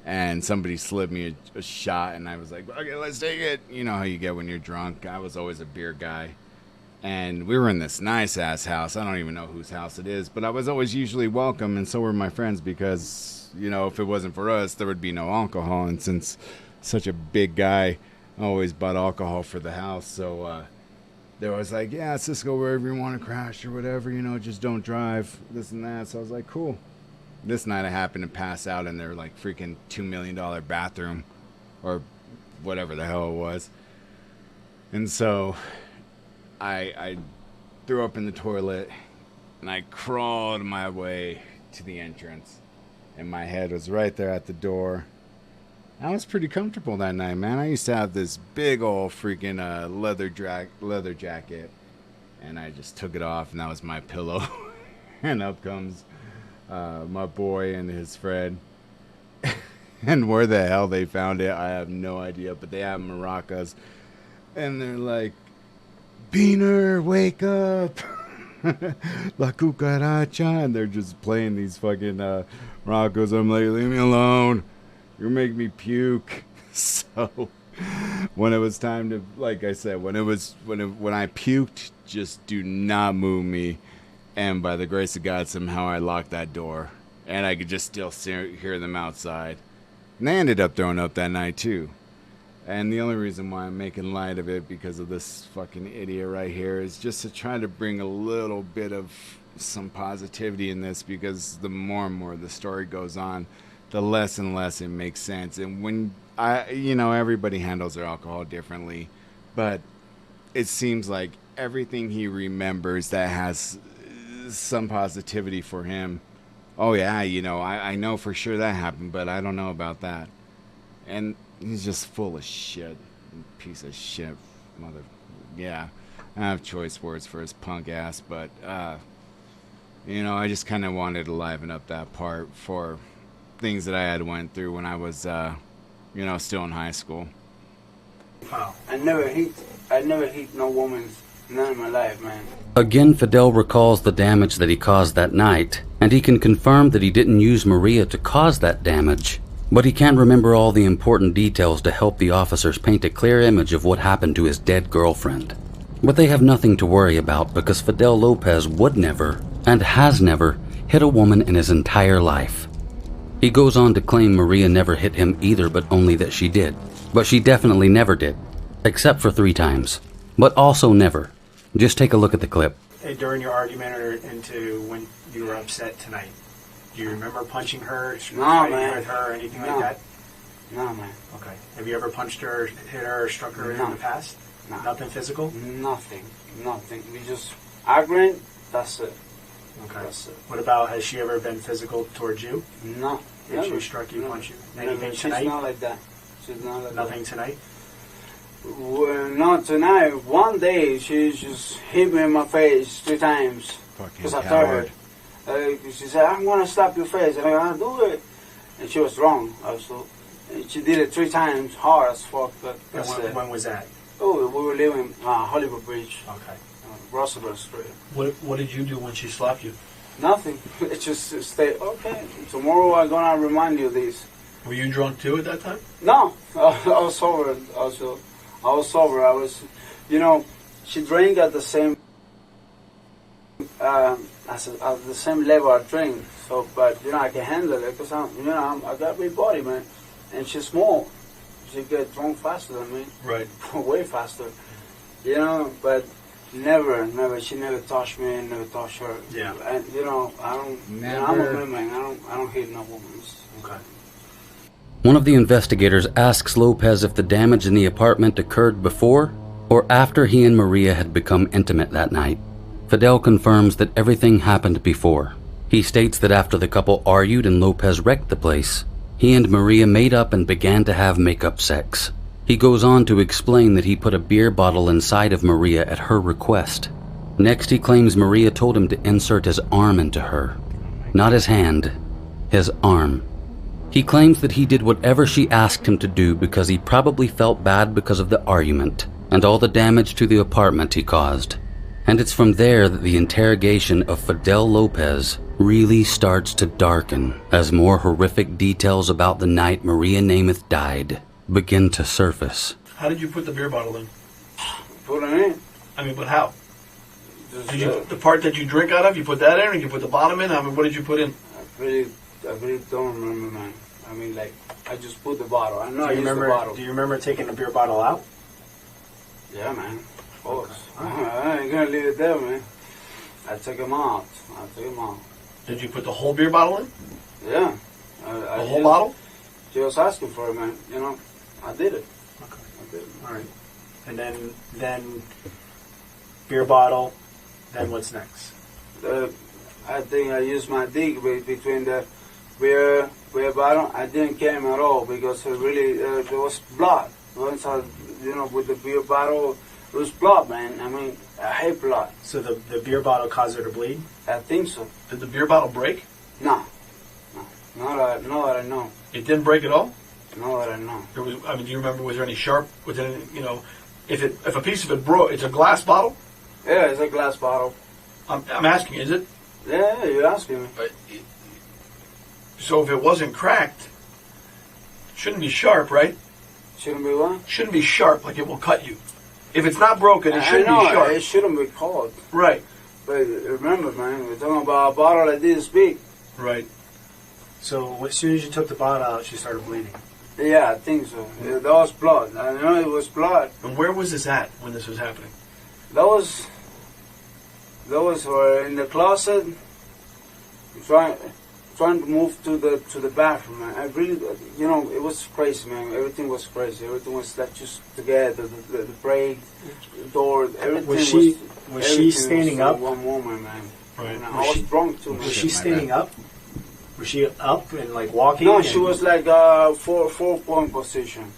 And somebody slipped me a shot, and I was like, okay, let's take it. You know how you get when you're drunk. I was always a beer guy. And we were in this nice-ass house. I don't even know whose house it is, but I was always usually welcome, and so were my friends, because, if it wasn't for us, there would be no alcohol. And since such a big guy, I always bought alcohol for the house. So they were like, yeah, let's just go wherever you want to crash or whatever, just don't drive, this and that. So I was like, cool. This night I happened to pass out in their like freaking $2 million bathroom or whatever the hell it was. And so I threw up in the toilet and I crawled my way to the entrance. And my head was right there at the door. I was pretty comfortable that night, man. I used to have this big old freaking leather jacket. And I just took it off, and that was my pillow. And up comes my boy and his friend. And where the hell they found it, I have no idea. But they have maracas. And they're like, Beaner, wake up. La cucaracha. And they're just playing these fucking maracas. I'm like, leave me alone. You make me puke. So when it was time to, like I said, when I puked, just do not move me. And by the grace of God, somehow I locked that door, and I could just still hear them outside. And they ended up throwing up that night too. And the only reason why I'm making light of it, because of this fucking idiot right here, is just to try to bring a little bit of some positivity in this, because the more and more the story goes on, the less and less it makes sense. And when everybody handles their alcohol differently, but it seems like everything he remembers that has some positivity for him. Oh yeah, I know for sure that happened, but I don't know about that. And he's just full of shit. Piece of shit. Yeah. I have choice words for his punk ass, but, I just kind of wanted to liven up that part for things that I had went through when I was, still in high school. Wow. I never hit no woman, none in my life, man. Again, Fidel recalls the damage that he caused that night, and he can confirm that he didn't use Maria to cause that damage. But he can't remember all the important details to help the officers paint a clear image of what happened to his dead girlfriend. But they have nothing to worry about because Fidel Lopez would never, and has never, hit a woman in his entire life. He goes on to claim Maria never hit him either, but only that she did. But she definitely never did, except for 3 times. But also never. Just take a look at the clip. During your argument or into when you were upset tonight, do you remember punching her, fighting with her, or anything like that? No, man. Okay. Have you ever punched her, hit her, or struck her in the past? No. Nothing physical? Nothing. We just arguing, that's it. Okay. That's it. What about, has she ever been physical towards you? No. Has she struck you, punched you? Anything tonight? She's not like that. She's not like Nothing tonight? Well, not tonight. One day she just hit me in my face 3 times. Because I told her. She said, I'm going to slap your face. And I do it. And she was wrong also. And she did it 3 times, hard as fuck. But when was that? Oh, we were living Hollywood Bridge. Okay. Roosevelt Street. What did you do when she slapped you? Nothing. It just stay, okay, tomorrow I'm going to remind you of this. Were you drunk too at that time? No. I was sober also. I was sober. I was, she drank at the same, at the same level I drink. So, but, I can handle it because I got big body, man. And she's small. She get drunk faster than me. Right. Way faster. But never. She never touched me, never touched her. Yeah. And, I don't, Never. I'm a man. I don't hit no woman. Okay. One of the investigators asks Lopez if the damage in the apartment occurred before or after he and Maria had become intimate that night. Fidel confirms that everything happened before. He states that after the couple argued and Lopez wrecked the place, he and Maria made up and began to have make-up sex. He goes on to explain that he put a beer bottle inside of Maria at her request. Next, he claims Maria told him to insert his arm into her. Not his hand, his arm. He claims that he did whatever she asked him to do because he probably felt bad because of the argument and all the damage to the apartment he caused. And it's from there that the interrogation of Fidel Lopez really starts to darken as more horrific details about the night Maria Nemeth died begin to surface. How did you put the beer bottle in? Put it in. I mean, but how? Did you, the part that you drink out of, you put that in, or you put the bottom in? I mean, what did you put in? I really don't remember, man. I mean, I just put the bottle. I know I used the bottle. Do you remember taking the beer bottle out? Yeah, man. Of course. I ain't gonna leave it there, man. I took him out. Did you put the whole beer bottle in? Yeah. The whole bottle? She was asking for it, man. I did it. Okay. I did it. All right. And then beer bottle. Then what's next? I think I used my dick between the beer bottle. I didn't care him at all because there was blood. Once with the beer bottle, it was blood, man. I mean, I hate blood. So the beer bottle caused her to bleed? I think so. Did the beer bottle break? No. Not that I know. It didn't break at all? Not that I know. Do you remember, was there any sharp, if a piece of it broke, it's a glass bottle? Yeah, it's a glass bottle. I'm asking, is it? Yeah, you're asking me. So if it wasn't cracked, it shouldn't be sharp, right? Shouldn't be what? Shouldn't be sharp, like it will cut you. If it's not broken, it shouldn't be sharp. It shouldn't be cold. Right. But remember, man, we're talking about a bottle like this big. Right. So as soon as you took the bottle out, she started bleeding? Yeah, I think so. That was blood. I know it was blood. And where was this at when this was happening? That was in the closet, trying to move to the bathroom, man. I really, it was crazy, man. Everything was crazy. Everything was like just together. The brake, the door, everything was she standing up? One moment, man. Right. I was drunk too, man. Was she standing up? Was she up and walking? No, she was like four-point position.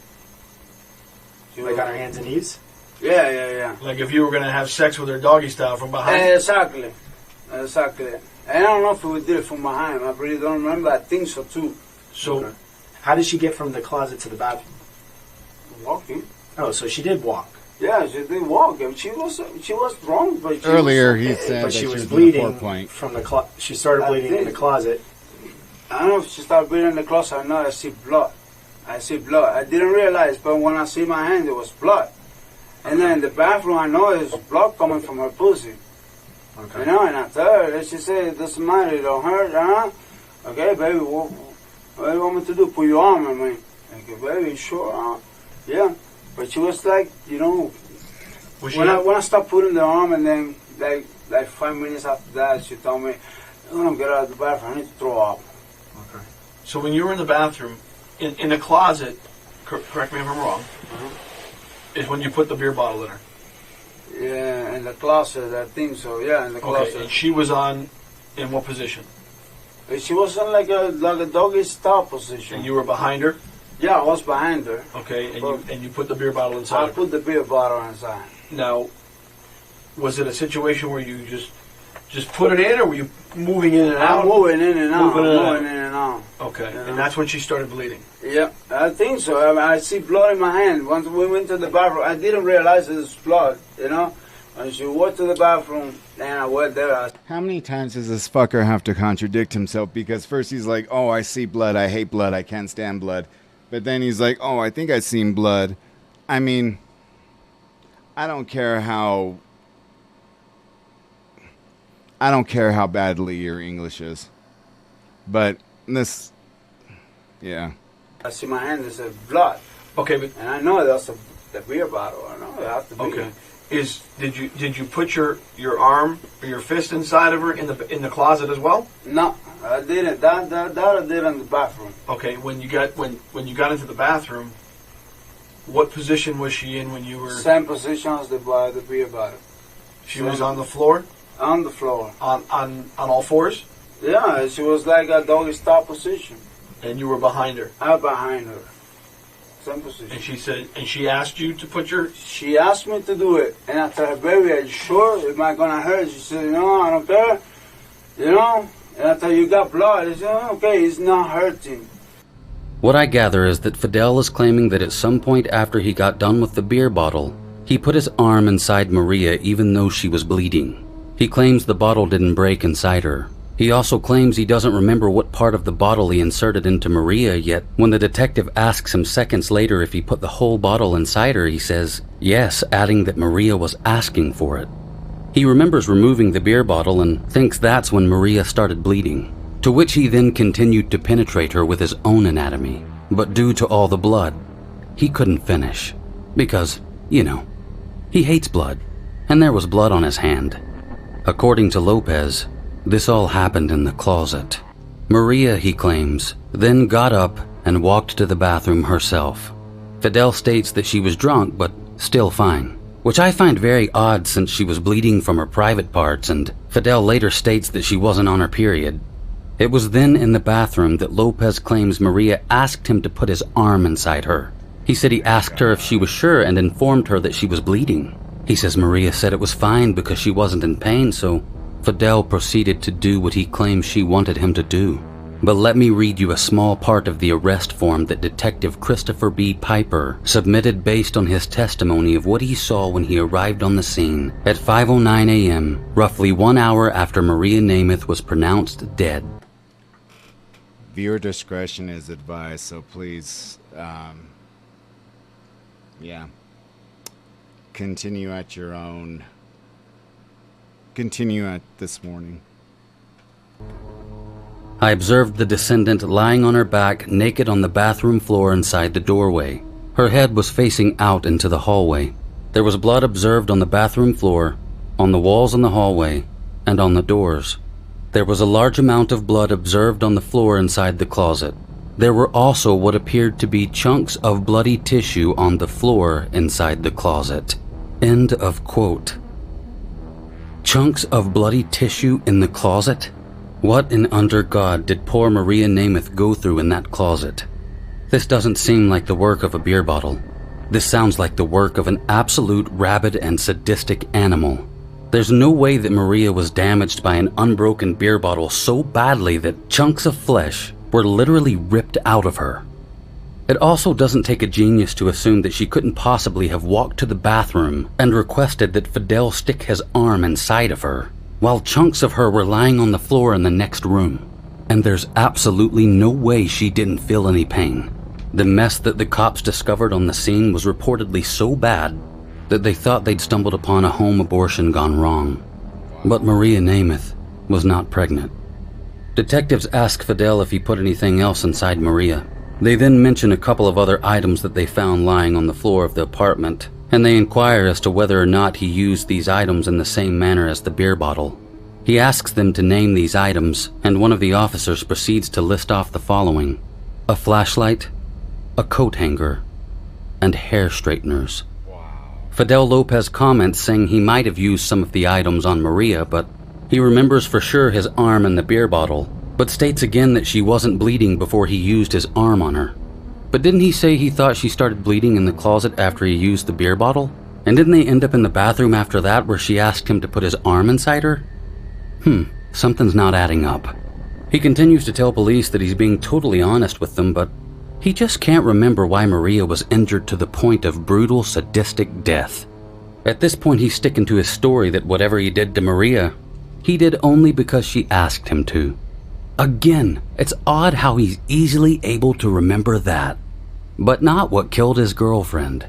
Like on her hands and knees? Yeah. Like if you were going to have sex with her doggy style from behind? Exactly. And I don't know if we did it from behind. I really don't remember. I think so, too. So, how did she get from the closet to the bathroom? Walking. Oh, so she did walk. Yeah, she did walk. She was drunk, but earlier he said but that she was in bleeding 4-point. from the she started bleeding in the closet. I don't know if she started bleeding in the closet or not. I see blood. I didn't realize, but when I see my hand, there was blood. And then in the bathroom, I know there's blood coming from her pussy. Okay. You know, and I tell her, she said, it doesn't matter, it don't hurt, Okay, baby, what do you want me to do? Put your arm on me. Okay, baby, sure, yeah. But she was like, you know, when I stopped putting the arm, and then like 5 minutes after that, she told me, I'm gonna get out of the bathroom, I need to throw up. Okay. So when you were in the bathroom, in the closet, correct me if I'm wrong, is when you put the beer bottle in her. Yeah, in the closet, I think so. Yeah, in the closet. Okay, and she was in what position? She was in like a doggy style position. And you were behind her? Yeah, I was behind her. Okay, and you put the beer bottle inside I put the beer bottle inside. Now, was it a situation where you just put it in, or were you moving in and out? I'm moving in and out. Okay, and that's when she started bleeding? Yeah, I think so. I see blood in my hand. Once we went to the bathroom, I didn't realize it was blood, you know? When she went to the bathroom, and I went there. How many times does this fucker have to contradict himself? Because first he's like, oh, I see blood, I hate blood, I can't stand blood. But then he's like, oh, I think I've seen blood. I mean, I don't care how badly your English is. But this, yeah. I see my hand, there's blood. Okay, but... And I know that's the beer bottle. I know it has to be. Okay. Did you put your arm or your fist inside of her in the closet as well? No, I didn't. That I did in the bathroom. Okay, when you got into the bathroom, what position was she in when you were? Same position as the beer bottle. She was on the floor. On the floor. On all fours. Yeah, she was like a doggy style position. And you were behind her. I was behind her. Same position. And she asked you to put your... She asked me to do it. And I told her, baby, are you sure? Am I going to hurt? She said, no, I don't care. You know? And I told her, you got blood. I said, okay, it's not hurting. What I gather is that Fidel is claiming that at some point after he got done with the beer bottle, he put his arm inside Maria even though she was bleeding. He claims the bottle didn't break inside her. He also claims he doesn't remember what part of the bottle he inserted into Maria, yet when the detective asks him seconds later if he put the whole bottle inside her, he says yes, adding that Maria was asking for it. He remembers removing the beer bottle and thinks that's when Maria started bleeding, to which he then continued to penetrate her with his own anatomy. But due to all the blood, he couldn't finish. Because, you know, he hates blood, and there was blood on his hand. According to Lopez, this all happened in the closet. Maria, he claims, then got up and walked to the bathroom herself. Fidel states that she was drunk, but still fine, which I find very odd since she was bleeding from her private parts, and Fidel later states that she wasn't on her period. It was then in the bathroom that Lopez claims Maria asked him to put his arm inside her. He said he asked her if she was sure and informed her that she was bleeding. He says Maria said it was fine because she wasn't in pain, so Fidel proceeded to do what he claims she wanted him to do. But let me read you a small part of the arrest form that Detective Christopher B. Piper submitted based on his testimony of what he saw when he arrived on the scene at 5:09 a.m., roughly 1 hour after Maria Nemeth was pronounced dead. Viewer discretion is advised, so please, continue at this morning. I observed the descendant lying on her back, naked on the bathroom floor inside the doorway. Her head was facing out into the hallway. There was blood observed on the bathroom floor, on the walls in the hallway, and on the doors. There was a large amount of blood observed on the floor inside the closet. There were also what appeared to be chunks of bloody tissue on the floor inside the closet. End of quote. Chunks of bloody tissue in the closet? What in under God did poor Maria Nemeth go through in that closet? This doesn't seem like the work of a beer bottle. This sounds like the work of an absolute rabid and sadistic animal. There's no way that Maria was damaged by an unbroken beer bottle so badly that chunks of flesh were literally ripped out of her. It also doesn't take a genius to assume that she couldn't possibly have walked to the bathroom and requested that Fidel stick his arm inside of her, while chunks of her were lying on the floor in the next room. And there's absolutely no way she didn't feel any pain. The mess that the cops discovered on the scene was reportedly so bad that they thought they'd stumbled upon a home abortion gone wrong. But Maria Nemeth was not pregnant. Detectives ask Fidel if he put anything else inside Maria. They then mention a couple of other items that they found lying on the floor of the apartment, and they inquire as to whether or not he used these items in the same manner as the beer bottle. He asks them to name these items, and one of the officers proceeds to list off the following: a flashlight, a coat hanger, and hair straighteners. Fidel Lopez comments saying he might have used some of the items on Maria, but he remembers for sure his arm and the beer bottle, but states again that she wasn't bleeding before he used his arm on her. But didn't he say he thought she started bleeding in the closet after he used the beer bottle? And didn't they end up in the bathroom after that where she asked him to put his arm inside her? Something's not adding up. He continues to tell police that he's being totally honest with them, but he just can't remember why Maria was injured to the point of brutal, sadistic death. At this point, he's sticking to his story that whatever he did to Maria, he did only because she asked him to. Again, it's odd how he's easily able to remember that, but not what killed his girlfriend.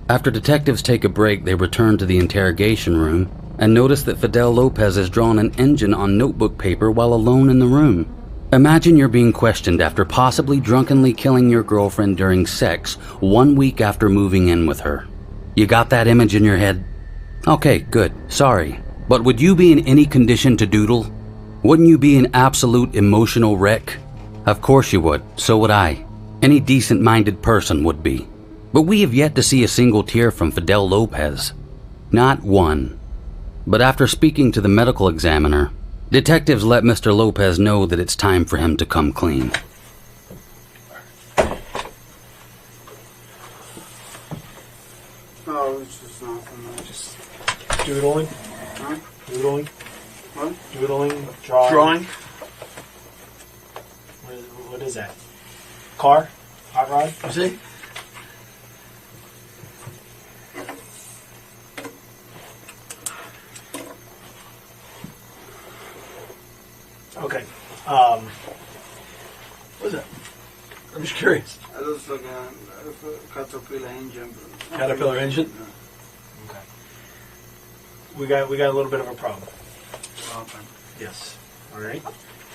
After detectives take a break, they return to the interrogation room and notice that Fidel Lopez has drawn an engine on notebook paper while alone in the room. Imagine you're being questioned after possibly drunkenly killing your girlfriend during sex 1 week after moving in with her. You got that image in your head? Okay, good, sorry. But would you be in any condition to doodle? Wouldn't you be an absolute emotional wreck? Of course you would, so would I. Any decent-minded person would be. But we have yet to see a single tear from Fidel Lopez. Not one. But after speaking to the medical examiner, detectives let Mr. Lopez know that it's time for him to come clean. No, it's just nothing. Just doodling? Huh? Doodling? What? Doodling? Drawing? Drawing? What is that? Car? Hot rod? You see? Okay. What is that? I'm just curious. It looks like a Caterpillar engine. Caterpillar engine? Okay. We got a little bit of a problem. Okay. Yes. All right.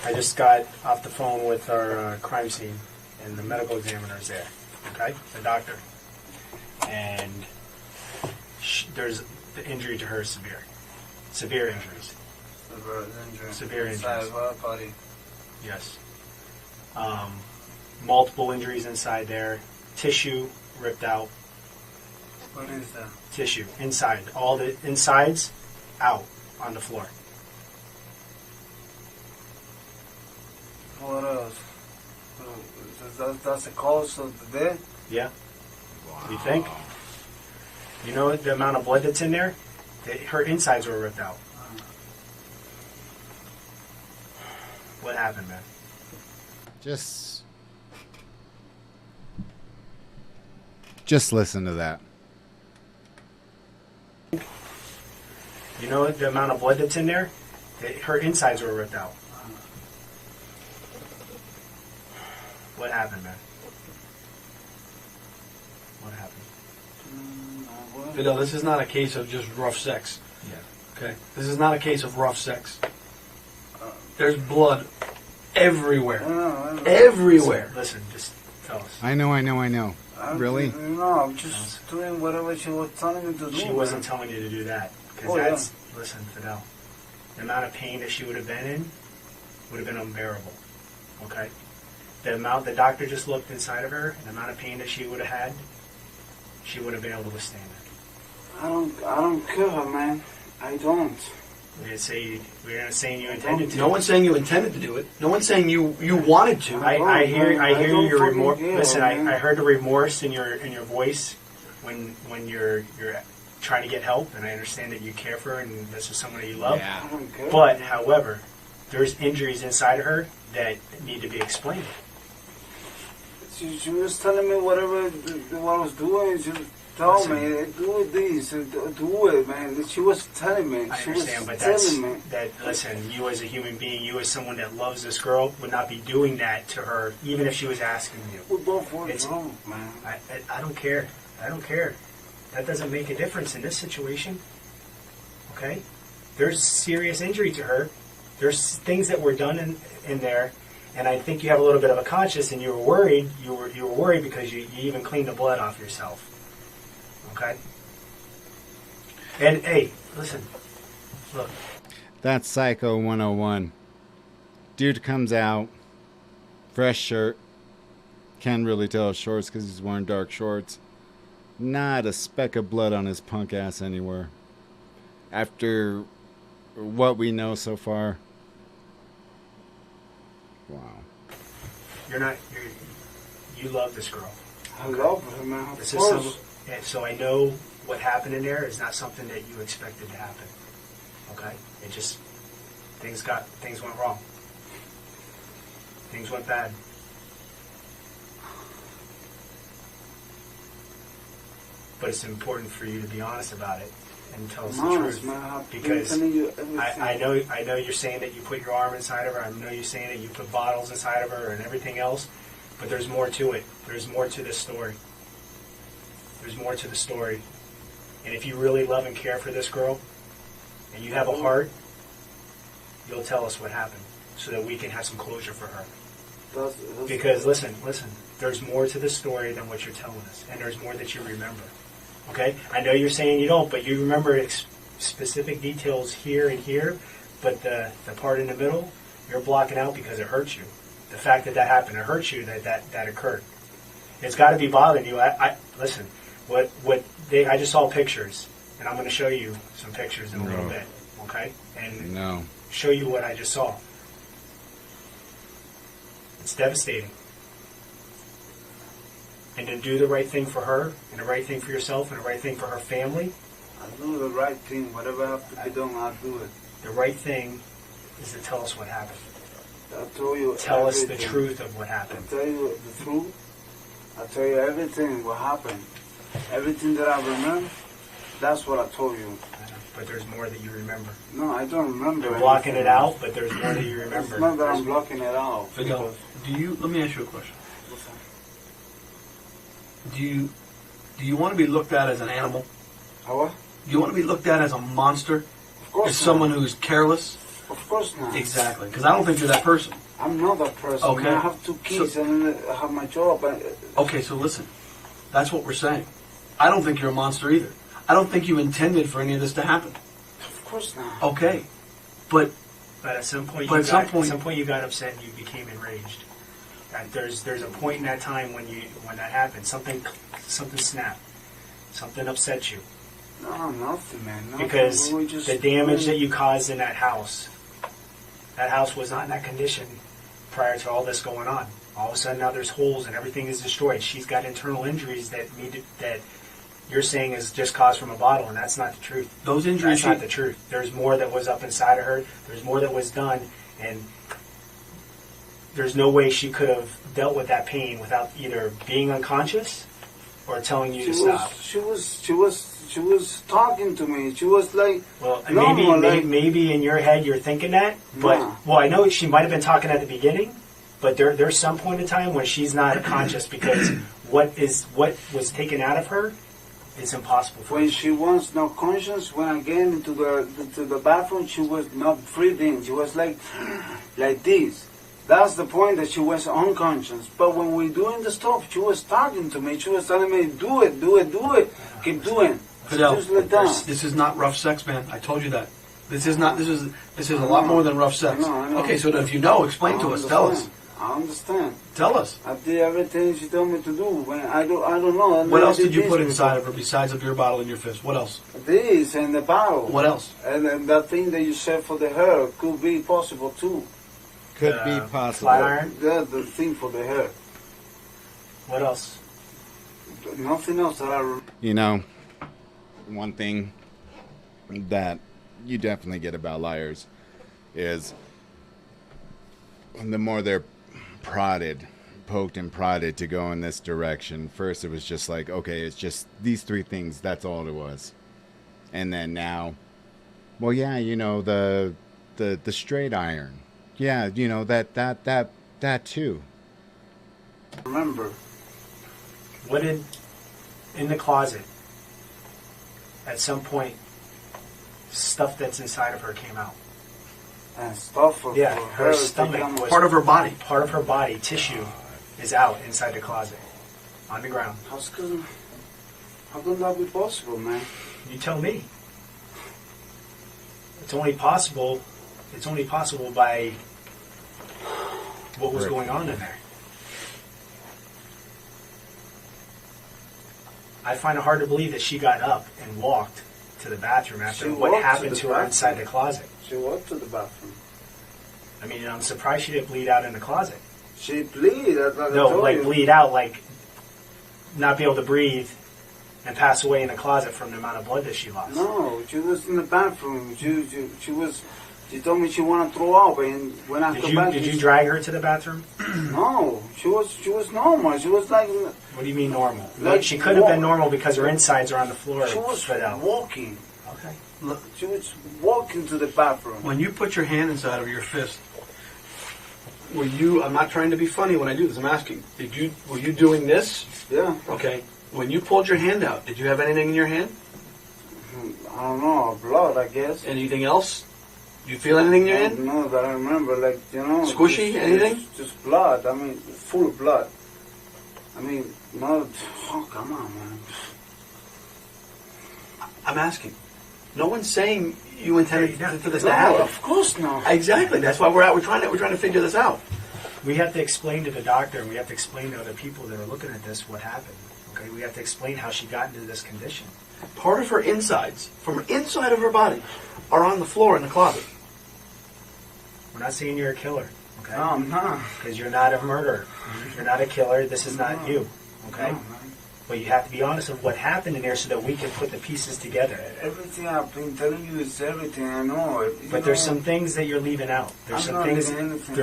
I just got off the phone with our crime scene, and the medical examiner's there. Okay, the doctor, and there's the injury to her is severe. Severe injuries. Severe injuries. Body. Yes. Multiple injuries inside there. Tissue ripped out. What is that? Tissue inside. All the insides out on the floor. What else? That's the cause of the death? Yeah. Wow. You think? You know the amount of blood that's in there? Her insides were ripped out. What happened, man? Just listen to that. You know the amount of blood that's in there? Her insides were ripped out. What happened, man? What happened? Fidel, this is not a case of just rough sex. Yeah. Okay? This is not a case of rough sex. There's blood everywhere. Everywhere. Listen, just tell us. I know. Really? No, I'm just doing whatever she was telling me to do. She wasn't telling you to do that. Because listen, Fidel, the amount of pain that she would have been in would have been unbearable. Okay? The doctor just looked inside of her, and the amount of pain that she would have had, she would have been able to withstand it. I don't kill her, man. I don't. We're not saying you intended to. No one's saying you intended to do it. No one's saying you wanted to. I hear your remorse. Listen, I heard the remorse in your voice when you're trying to get help, and I understand that you care for her and this is someone that you love. Yeah. But however, there's injuries inside of her that need to be explained. She was telling me what I was doing. told me, do this, do it, man. She was telling me. I She understand, was but that's, telling me. listen, you as a human being, you as someone that loves this girl, would not be doing that to her, even if she was asking you. We both were wrong, man. I don't care. I don't care. That doesn't make a difference in this situation. Okay? There's serious injury to her. There's things that were done in there, and I think you have a little bit of a conscience, and you were worried. You were worried because you even cleaned the blood off yourself. Okay? And hey, listen. Look. That's Psycho 101. Dude comes out, fresh shirt. Can't really tell his shorts because he's wearing dark shorts. Not a speck of blood on his punk ass anywhere. After what we know so far. Wow. You love this girl. I love her, man. Of This course. is so I know what happened in there is not something that you expected to happen. Okay? It just, things went wrong. Things went bad. But it's important for you to be honest about it and tell us the truth. Man, because you I know you're saying that you put your arm inside of her. I know you're saying that you put bottles inside of her and everything else. But there's more to it. There's more to this story. There's more to the story. And if you really love and care for this girl, and you have a heart, you'll tell us what happened so that we can have some closure for her. Because listen, there's more to the story than what you're telling us, and there's more that you remember. Okay? I know you're saying you don't, but you remember specific details here and here, but the part in the middle, you're blocking out because it hurts you. The fact that happened, it hurts you that occurred. It's got to be bothering you. Listen, I just saw pictures, and I'm going to show you some pictures in a little bit, okay? And show you what I just saw. It's devastating. And to do the right thing for her, and the right thing for yourself, and the right thing for her family. I'll do the right thing. Whatever has to be done, I'll do it. The right thing is to tell us what happened. I'll tell you Tell everything. us the truth of what happened. I'll tell you the truth. I'll tell you everything what happened. Everything that I remember, that's what I told you. But there's more that you remember. No, I don't remember. You're blocking it out, but there's more that you remember. It's not that I'm blocking it out. Fidel, let me ask you a question. Do you want to be looked at as an animal? What? Do you want to be looked at as a monster? Of course as someone who's careless? Of course not. Exactly, because I don't think you're that person. I'm not that person. Okay. I have 2 kids and I have my job. Okay, so listen. That's what we're saying. I don't think you're a monster either. I don't think you intended for any of this to happen. Of course not. Okay, but at some point, at some point you got upset and you became enraged. There's a point in that time when that happened. Something snapped. Something upset you. No, nothing, man. Nothing. Because the damage that you caused in that house was not in that condition prior to all this going on. All of a sudden now there's holes and everything is destroyed. She's got internal injuries that you're saying is just caused from a bottle, and that's not the truth. Those injuries... That's not the truth. There's more that was up inside of her. There's more that was done, and there's no way she could have dealt with that pain without either being unconscious or telling you to stop. She was talking to me. She was like... Well, maybe in your head you're thinking that, but... No. Well, I know she might have been talking at the beginning, but there's some point in time when she's not conscious because what was taken out of her is impossible for her. When she was not conscious, when I get into the bathroom, she was not breathing. She was like this. That's the point that she was unconscious. But when we're doing the stuff, she was talking to me. She was telling me, do it. Keep doing. Fidel, this is not rough sex, man. I told you that. This is a lot more than rough sex. I know. Okay, so if you know, explain to us. Tell us. I understand. Tell us. I did everything she told me to do. When I don't know. What else did you put inside of her besides of your bottle in your fist? What else? This and the bottle. What else? And then that thing that you said for the hair could be possible too. Could be possible. Flat iron? Yeah, the thing for the hair. What else? Nothing else that I remember. You know, one thing that you definitely get about liars is the more they're prodded poked and prodded to go in this direction. First, it was just like, okay, it's just these three things. That's all it was. And then now, well, yeah, you know, the straight iron. Yeah, you know, that too. Remember. What did, in the closet, at some point, stuff that's inside of her came out? And stuff of her stomach was part of her body. Part of her body, tissue, is out inside the closet, on the ground. How can that be possible, man? You tell me. It's only possible by what was going on in there. I find it hard to believe that she got up and walked to the bathroom after what happened to her inside the closet. She walked to the bathroom. I mean, I'm surprised she didn't bleed out in the closet. She bleed? No, like bleed out, like not be able to breathe and pass away in the closet from the amount of blood that she lost. No, she was in the bathroom. She told me she wanted to throw up, and when I come back, did you drag her to the bathroom? No, she was normal. She was like. What do you mean normal? Like she could have been normal because her insides are on the floor. She was walking. Okay. Look, she was walking to the bathroom. When you put your hand inside of your fist, were you? I'm not trying to be funny when I do this. I'm asking. Were you doing this? Yeah. Okay. When you pulled your hand out, did you have anything in your hand? I don't know, blood, I guess. Anything else? Do you feel anything in your hand? No, but I remember, like, you know. Squishy? Anything? Just blood. I mean, full of blood. I mean, no. Oh, come on, man. I'm asking. No one's saying you intended for this to No, happen. of course not. Exactly. That's why we're out. We're trying to figure this out. We have to explain to the doctor, and we have to explain to other people that are looking at this what happened. Okay, we have to explain how she got into this condition. Part of her insides, from inside of her body, are on the floor in the closet. We're not saying you're a killer, okay? No, I'm not. Because you're not a murderer. You're not a killer. This is not you, okay? No, but you have to be honest of what happened in there so that we can put the pieces together. Everything I've been telling you is everything I know. But there's some things that you're leaving out. There's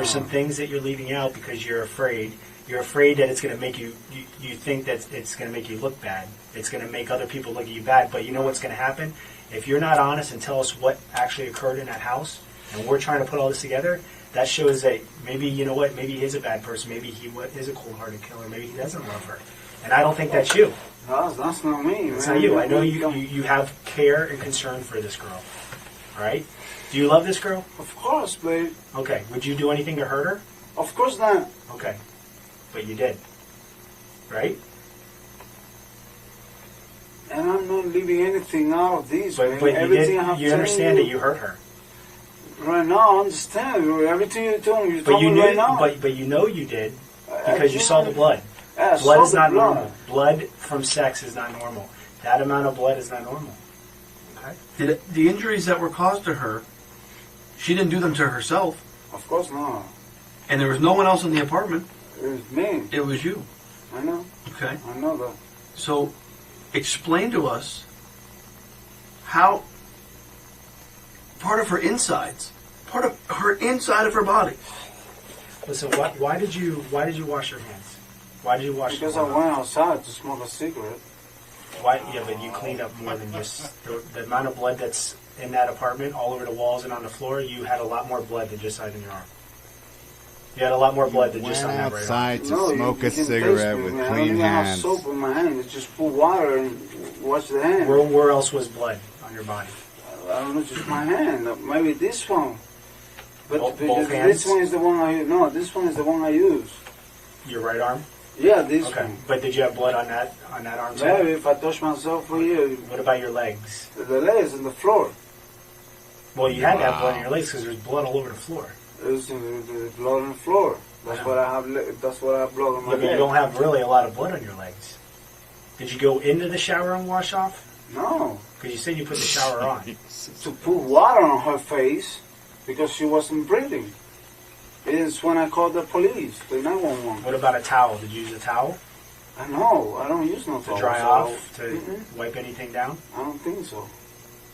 some things that you're leaving out because you're afraid. You're afraid that it's going to make you think that it's going to make you look bad. It's going to make other people look at you bad. But you know what's going to happen? If you're not honest and tell us what actually occurred in that house, and we're trying to put all this together, that shows that maybe, you know what, maybe he is a bad person. Maybe he is a cold-hearted killer. Maybe he doesn't love her. And I don't think that's you. That's not me, That's man. not you. I know you have care and concern for this girl. All right? Do you love this girl? Of course, babe. Okay. Would you do anything to hurt her? Of course not. Okay. But you did. Right? And I'm not leaving anything out of this, man. But Everything I have you understand that you hurt her. Right now, I understand. Everything you told me, But now. But you know you did because you saw the blood. Yeah, Blood is not normal. Blood from sex is not normal. That amount of blood is not normal. Okay? The injuries that were caused to her, she didn't do them to herself. Of course not. And there was no one else in the apartment. It was me. It was you. I know. Okay. I know that. So, explain to us how part of her insides, part of her inside of her body. Listen, why did you wash your hands? Why did you wash? Because I went outside to smoke a cigarette. Why? Yeah, but you cleaned up more than just the amount of blood that's in that apartment, all over the walls and on the floor. You had a lot more blood than just on your arm. You had a lot more blood than just on that right arm. Outside to smoke a cigarette with clean hands. I don't have soap in my hand. It's just put water and wash the hand. Where else was blood on your body? I don't know, just my hand. Maybe this one. But both hands? This one is the one I use. No, this one is the one I use. Your right arm? Yeah, this okay. one. But did you have blood on that arm? Maybe if I touch myself for you. What about your legs? The legs on the floor. Well, you had to have blood on your legs because there's blood all over the floor. There's blood on the floor. That's what I have. That's what I have blood on my legs. But you don't have really a lot of blood on your legs. Did you go into the shower and wash off? No. Because you said you put the shower on. To put water on her face because she wasn't breathing. It's when I called the police, the 911. What about a towel? Did you use a towel? No, I don't use no towel. To dry off? To wipe anything down? I don't think so.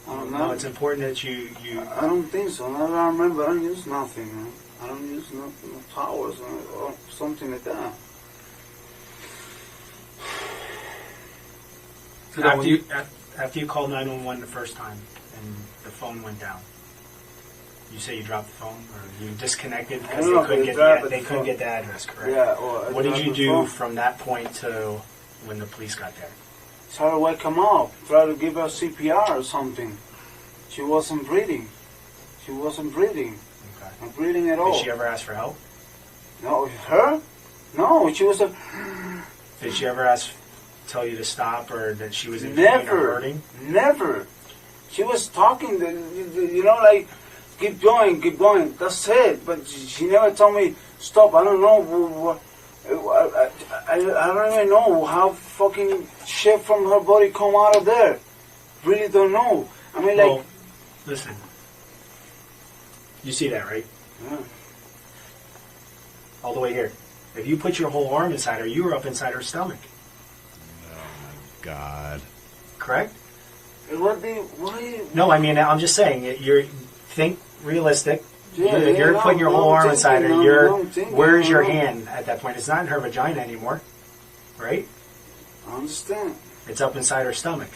I don't know. No, it's important that you... I don't think so. Now that I remember, I don't use nothing. Man. I don't use no towels or something like that. So that After you called 911 the first time and the phone went down, you say you dropped the phone or you disconnected because they couldn't get the address, correct? Yeah. What did you do from that point to when the police got there? Try to wake him up. Try to give her CPR or something. She wasn't breathing. She wasn't breathing. Okay. Not breathing at all. Did she ever ask for help? No, her? No, she was a... Did she ever tell you to stop or that she was in pain Never. or hurting? Never. She was talking, you know, like, keep going, that's it. But she never told me, stop. I don't know. I don't even know how fucking shit from her body come out of there. Really don't know. I mean, like... Listen. You see that, right? Yeah. All the way here. If you put your whole arm inside her, you were up inside her stomach. Oh, my God. Correct? Why? No, I mean, I'm just saying, think realistic. Yeah, you're putting your whole arm inside her. Where's your no. hand at that point? It's not in her vagina anymore, right? I understand. It's up inside her stomach.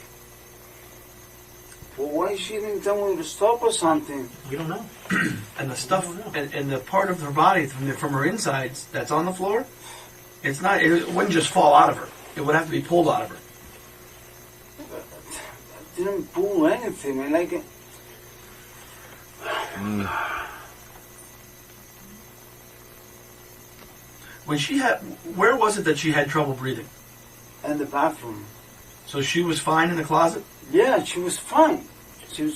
Well, why she didn't tell me to stop or something? We don't know. And the stuff and the part of her body from her insides that's on the floor, it wouldn't just fall out of her. It would have to be pulled out of her. I didn't pull anything, man. Like... When where was it that she had trouble breathing? In the bathroom. So she was fine in the closet? Yeah, she was fine. She was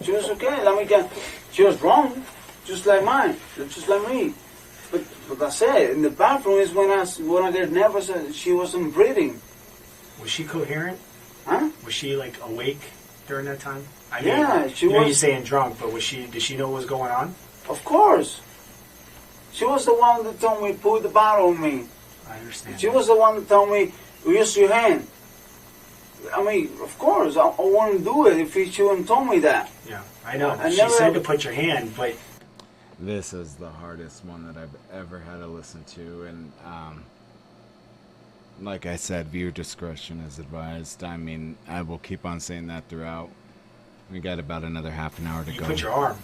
okay. She was wrong, just like mine, just like me. But I said, in the bathroom is when I get nervous. She wasn't breathing. Was she coherent? Huh? Was she like awake during that time? I mean, she was. You're saying drunk, but did she know what was going on? Of course. She was the one that told me put the bottle on me. I understand. She was the one that told me use your hand. I mean, of course, I wouldn't do it if she wouldn't told me that. Yeah, I know. She said to put your hand, but... This is the hardest one that I've ever had to listen to, and like I said, viewer discretion is advised. I mean, I will keep on saying that throughout. We got about another half an hour to go. You put your arm.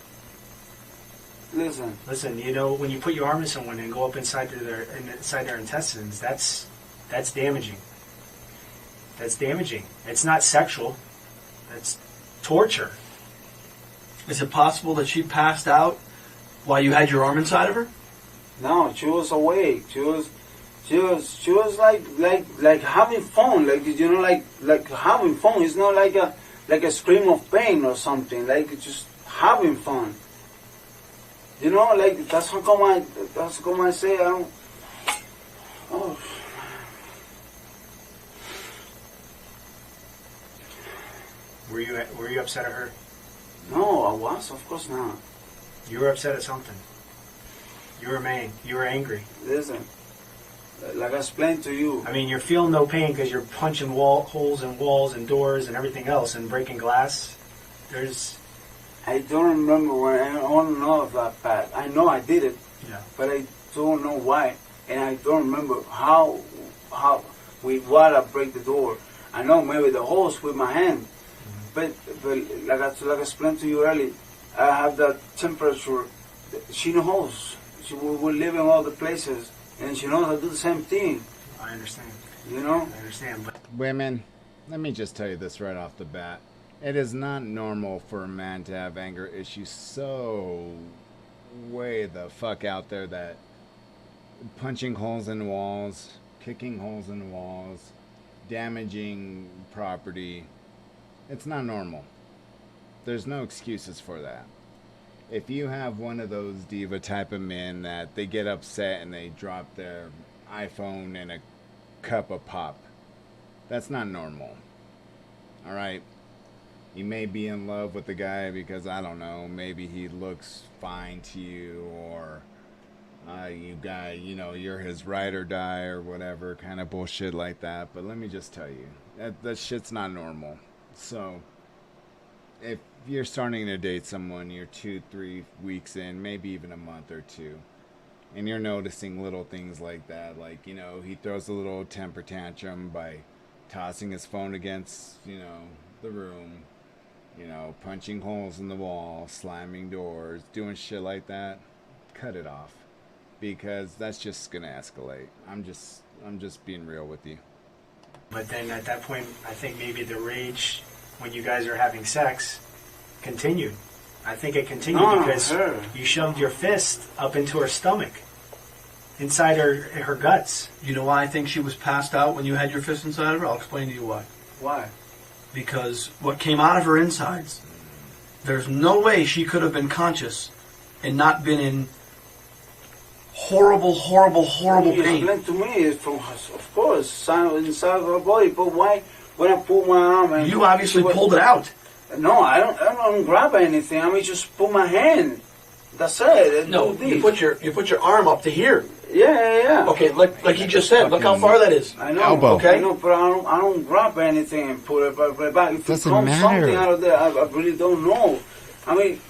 Listen, you know, when you put your arm in someone and go up inside their intestines, that's damaging. That's damaging. It's not sexual. That's torture. Is it possible that she passed out while you had your arm inside of her? No, she was awake. She was like having fun. Like, you know, like having fun. It's not like a scream of pain or something. Like just having fun. You know, like that's how come I say I don't. Oh. Were you upset at her? No, I was. Of course not. You were upset at something. You were mad. You were angry. Listen, like I explained to you. I mean, you're feeling no pain because you're punching holes in walls and doors and everything else and breaking glass. I don't remember when. I don't know that bad. I know I did it. Yeah. But I don't know why, and I don't remember how with what I break the door. I know maybe the holes with my hand. But like I explained to you earlier, I have that temperature. She knows. We live in all the places, and she knows I do the same thing. I understand. You know? I understand. But women, let me just tell you this right off the bat. It is not normal for a man to have anger issues so way the fuck out there that punching holes in walls, kicking holes in walls, damaging property. It's not normal. There's no excuses for that. If you have one of those diva type of men that they get upset and they drop their iPhone in a cup of pop, that's not normal. Alright? You may be in love with the guy because, I don't know, maybe he looks fine to you, or you're his ride or die or whatever, kind of bullshit like that. But let me just tell you, that shit's not normal. So, if you're starting to date someone, you're 2-3 weeks in, maybe even a month or two, and you're noticing little things like that, like, he throws a little temper tantrum by tossing his phone against, the room, punching holes in the wall, slamming doors, doing shit like that, cut it off. Because that's just going to escalate. I'm just being real with you. But then at that point, I think maybe the rage when you guys are having sex continued. I think it continued because you shoved your fist up into her stomach, inside her guts. You know why I think she was passed out when you had your fist inside of her? I'll explain to you why. Why? Because what came out of her insides, there's no way she could have been conscious and not been in horrible pain. Explain to me, it's from, of course, inside of her body. But why, when I pull my arm and you obviously pulled it out. No, I don't grab anything. I mean, just put my hand. That's it. No, you put your arm up to here. Yeah. Okay, like he just said. Look how far that is. I know. Elbow. Okay. I know, but I don't grab anything and put it back. If Doesn't it comes matter. something out of there, I really don't know. I mean,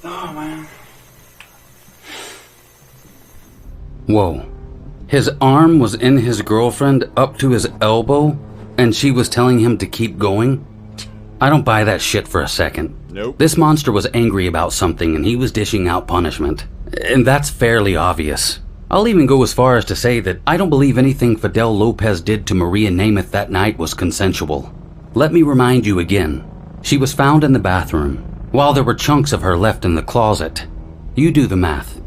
oh man. Whoa. His arm was in his girlfriend up to his elbow, and she was telling him to keep going? I don't buy that shit for a second. Nope. This monster was angry about something and he was dishing out punishment. And that's fairly obvious. I'll even go as far as to say that I don't believe anything Fidel Lopez did to Maria Nemeth that night was consensual. Let me remind you again. She was found in the bathroom, while there were chunks of her left in the closet. You do the math.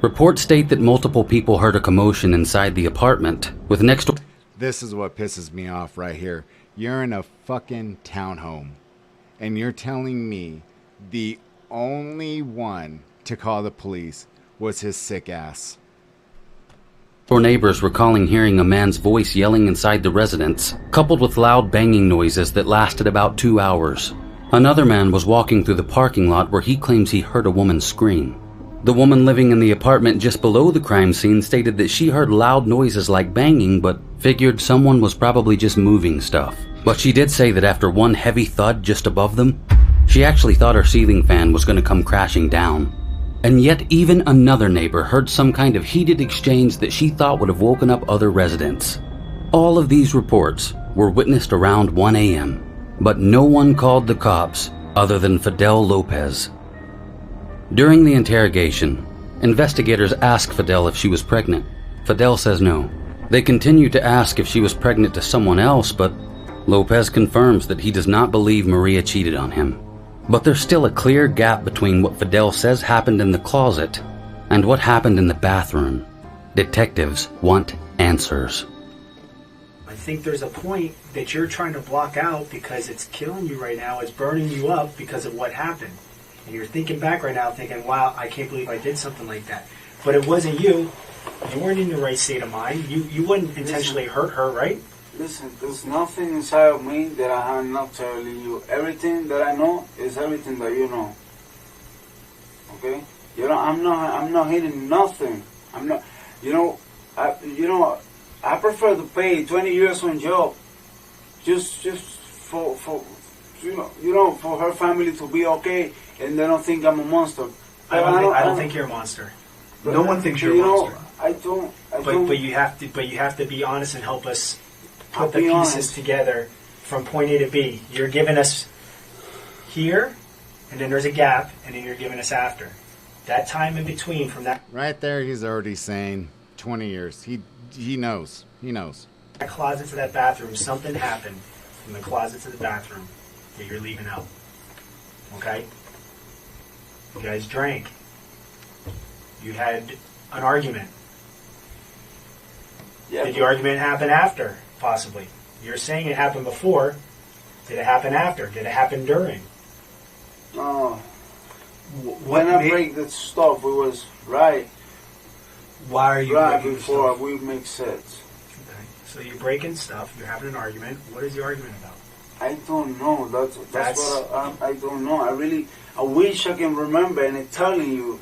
Reports state that multiple people heard a commotion inside the apartment, with next door... This is what pisses me off right here. You're in a fucking townhome, and you're telling me the only one to call the police was his sick ass. Neighbors recalling hearing a man's voice yelling inside the residence, coupled with loud banging noises that lasted about 2 hours. Another man was walking through the parking lot where he claims he heard a woman scream. The woman living in the apartment just below the crime scene stated that she heard loud noises like banging, but figured someone was probably just moving stuff. But she did say that after one heavy thud just above them, she actually thought her ceiling fan was going to come crashing down. And yet even another neighbor heard some kind of heated exchange that she thought would have woken up other residents. All of these reports were witnessed around 1 a.m., but no one called the cops other than Fidel Lopez. During the interrogation, investigators ask Fidel if she was pregnant. Fidel says no. They continue to ask if she was pregnant to someone else, but Lopez confirms that he does not believe Maria cheated on him. But there's still a clear gap between what Fidel says happened in the closet and what happened in the bathroom. Detectives want answers. I think there's a point that you're trying to block out because it's killing you right now. It's burning you up because of what happened. And you're thinking back right now thinking, wow, I can't believe I did something like that. But it wasn't you. You weren't in the right state of mind. You wouldn't intentionally hurt her, right? Listen, there's nothing inside of me that I am not telling you. Everything that I know is everything that you know. Okay? I'm not hiding nothing. I'm not. I prefer to pay 20 years on job, just for for her family to be okay, and they don't think I'm a monster. I don't think you're a monster. No one thinks you're a monster. I don't. But you have to be honest and help us put the pieces together from point A to B. You're giving us here, and then there's a gap, and then you're giving us after. That time in between from that. Right there, he's already saying 20 years. He knows. He knows. That closet to that bathroom, something happened from the closet to the bathroom that you're leaving out. Okay? You guys drank. You had an argument. Yeah, Did the argument happen after? Possibly. You're saying it happened before. Did it happen after? Did it happen during? No. When I break that stuff, it was right. Why are you right breaking before stuff? we make sense? Okay. So you're breaking stuff. You're having an argument. What is the argument about? I don't know. That's what I don't know. I wish I can remember and I'm telling you.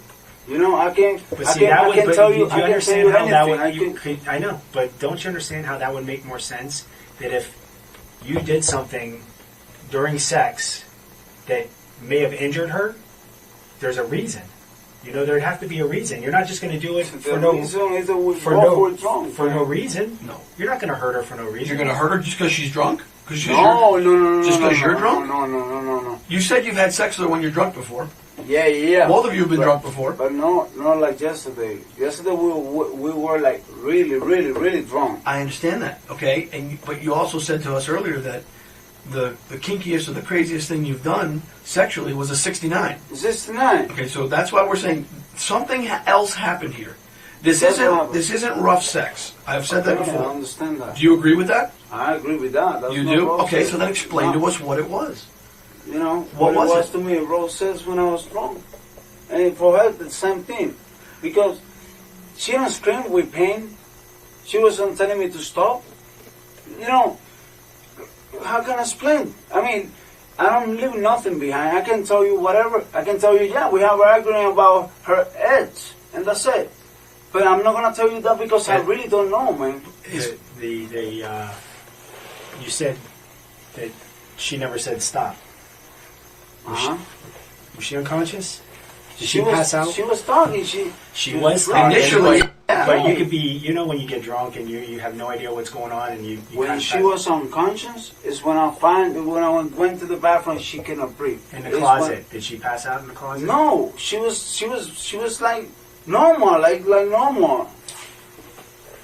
You know, I can tell you anything. I know, but don't you understand how that would make more sense? That if you did something during sex that may have injured her, there's a reason. You know, there'd have to be a reason. You're not just going to do it for The no reason is that we for both no were drunk. for no reason. No. You're not going to hurt her for no reason. You're going to hurt her just because she's drunk? Cause No. Just because you're drunk? No. You said you've had sex with her when you're drunk before. Yeah. Both of you have been drunk before. But not like yesterday. Yesterday we were like really drunk. I understand that, okay? But you also said to us earlier that the kinkiest or the craziest thing you've done sexually was a 69. 69. Okay, so that's why we're saying something else happened here. This isn't rough sex. I've said that before. I understand that. Do you agree with that? I agree with that. That's you no do? rough Okay, sex. so then explain to us what it was. You know, what was it was it? to me, rough sex when I was drunk. And for her, the same thing. Because she don't scream with pain. She wasn't telling me to stop. You know, how can I explain? I mean, I don't leave nothing behind. I can tell you whatever. I can tell you, yeah, we have an argument about her edge, and that's it. But I'm not going to tell you that because I really don't know, man. You said that she never said stop. Was she unconscious? Did she pass out? She was talking. She was talking. Initially, but you could be, you know, when you get drunk and you have no idea what's going on, and you when she was unconscious is when I went to the bathroom. She cannot breathe. In the closet, did she pass out in the closet? No, she was like normal, like normal.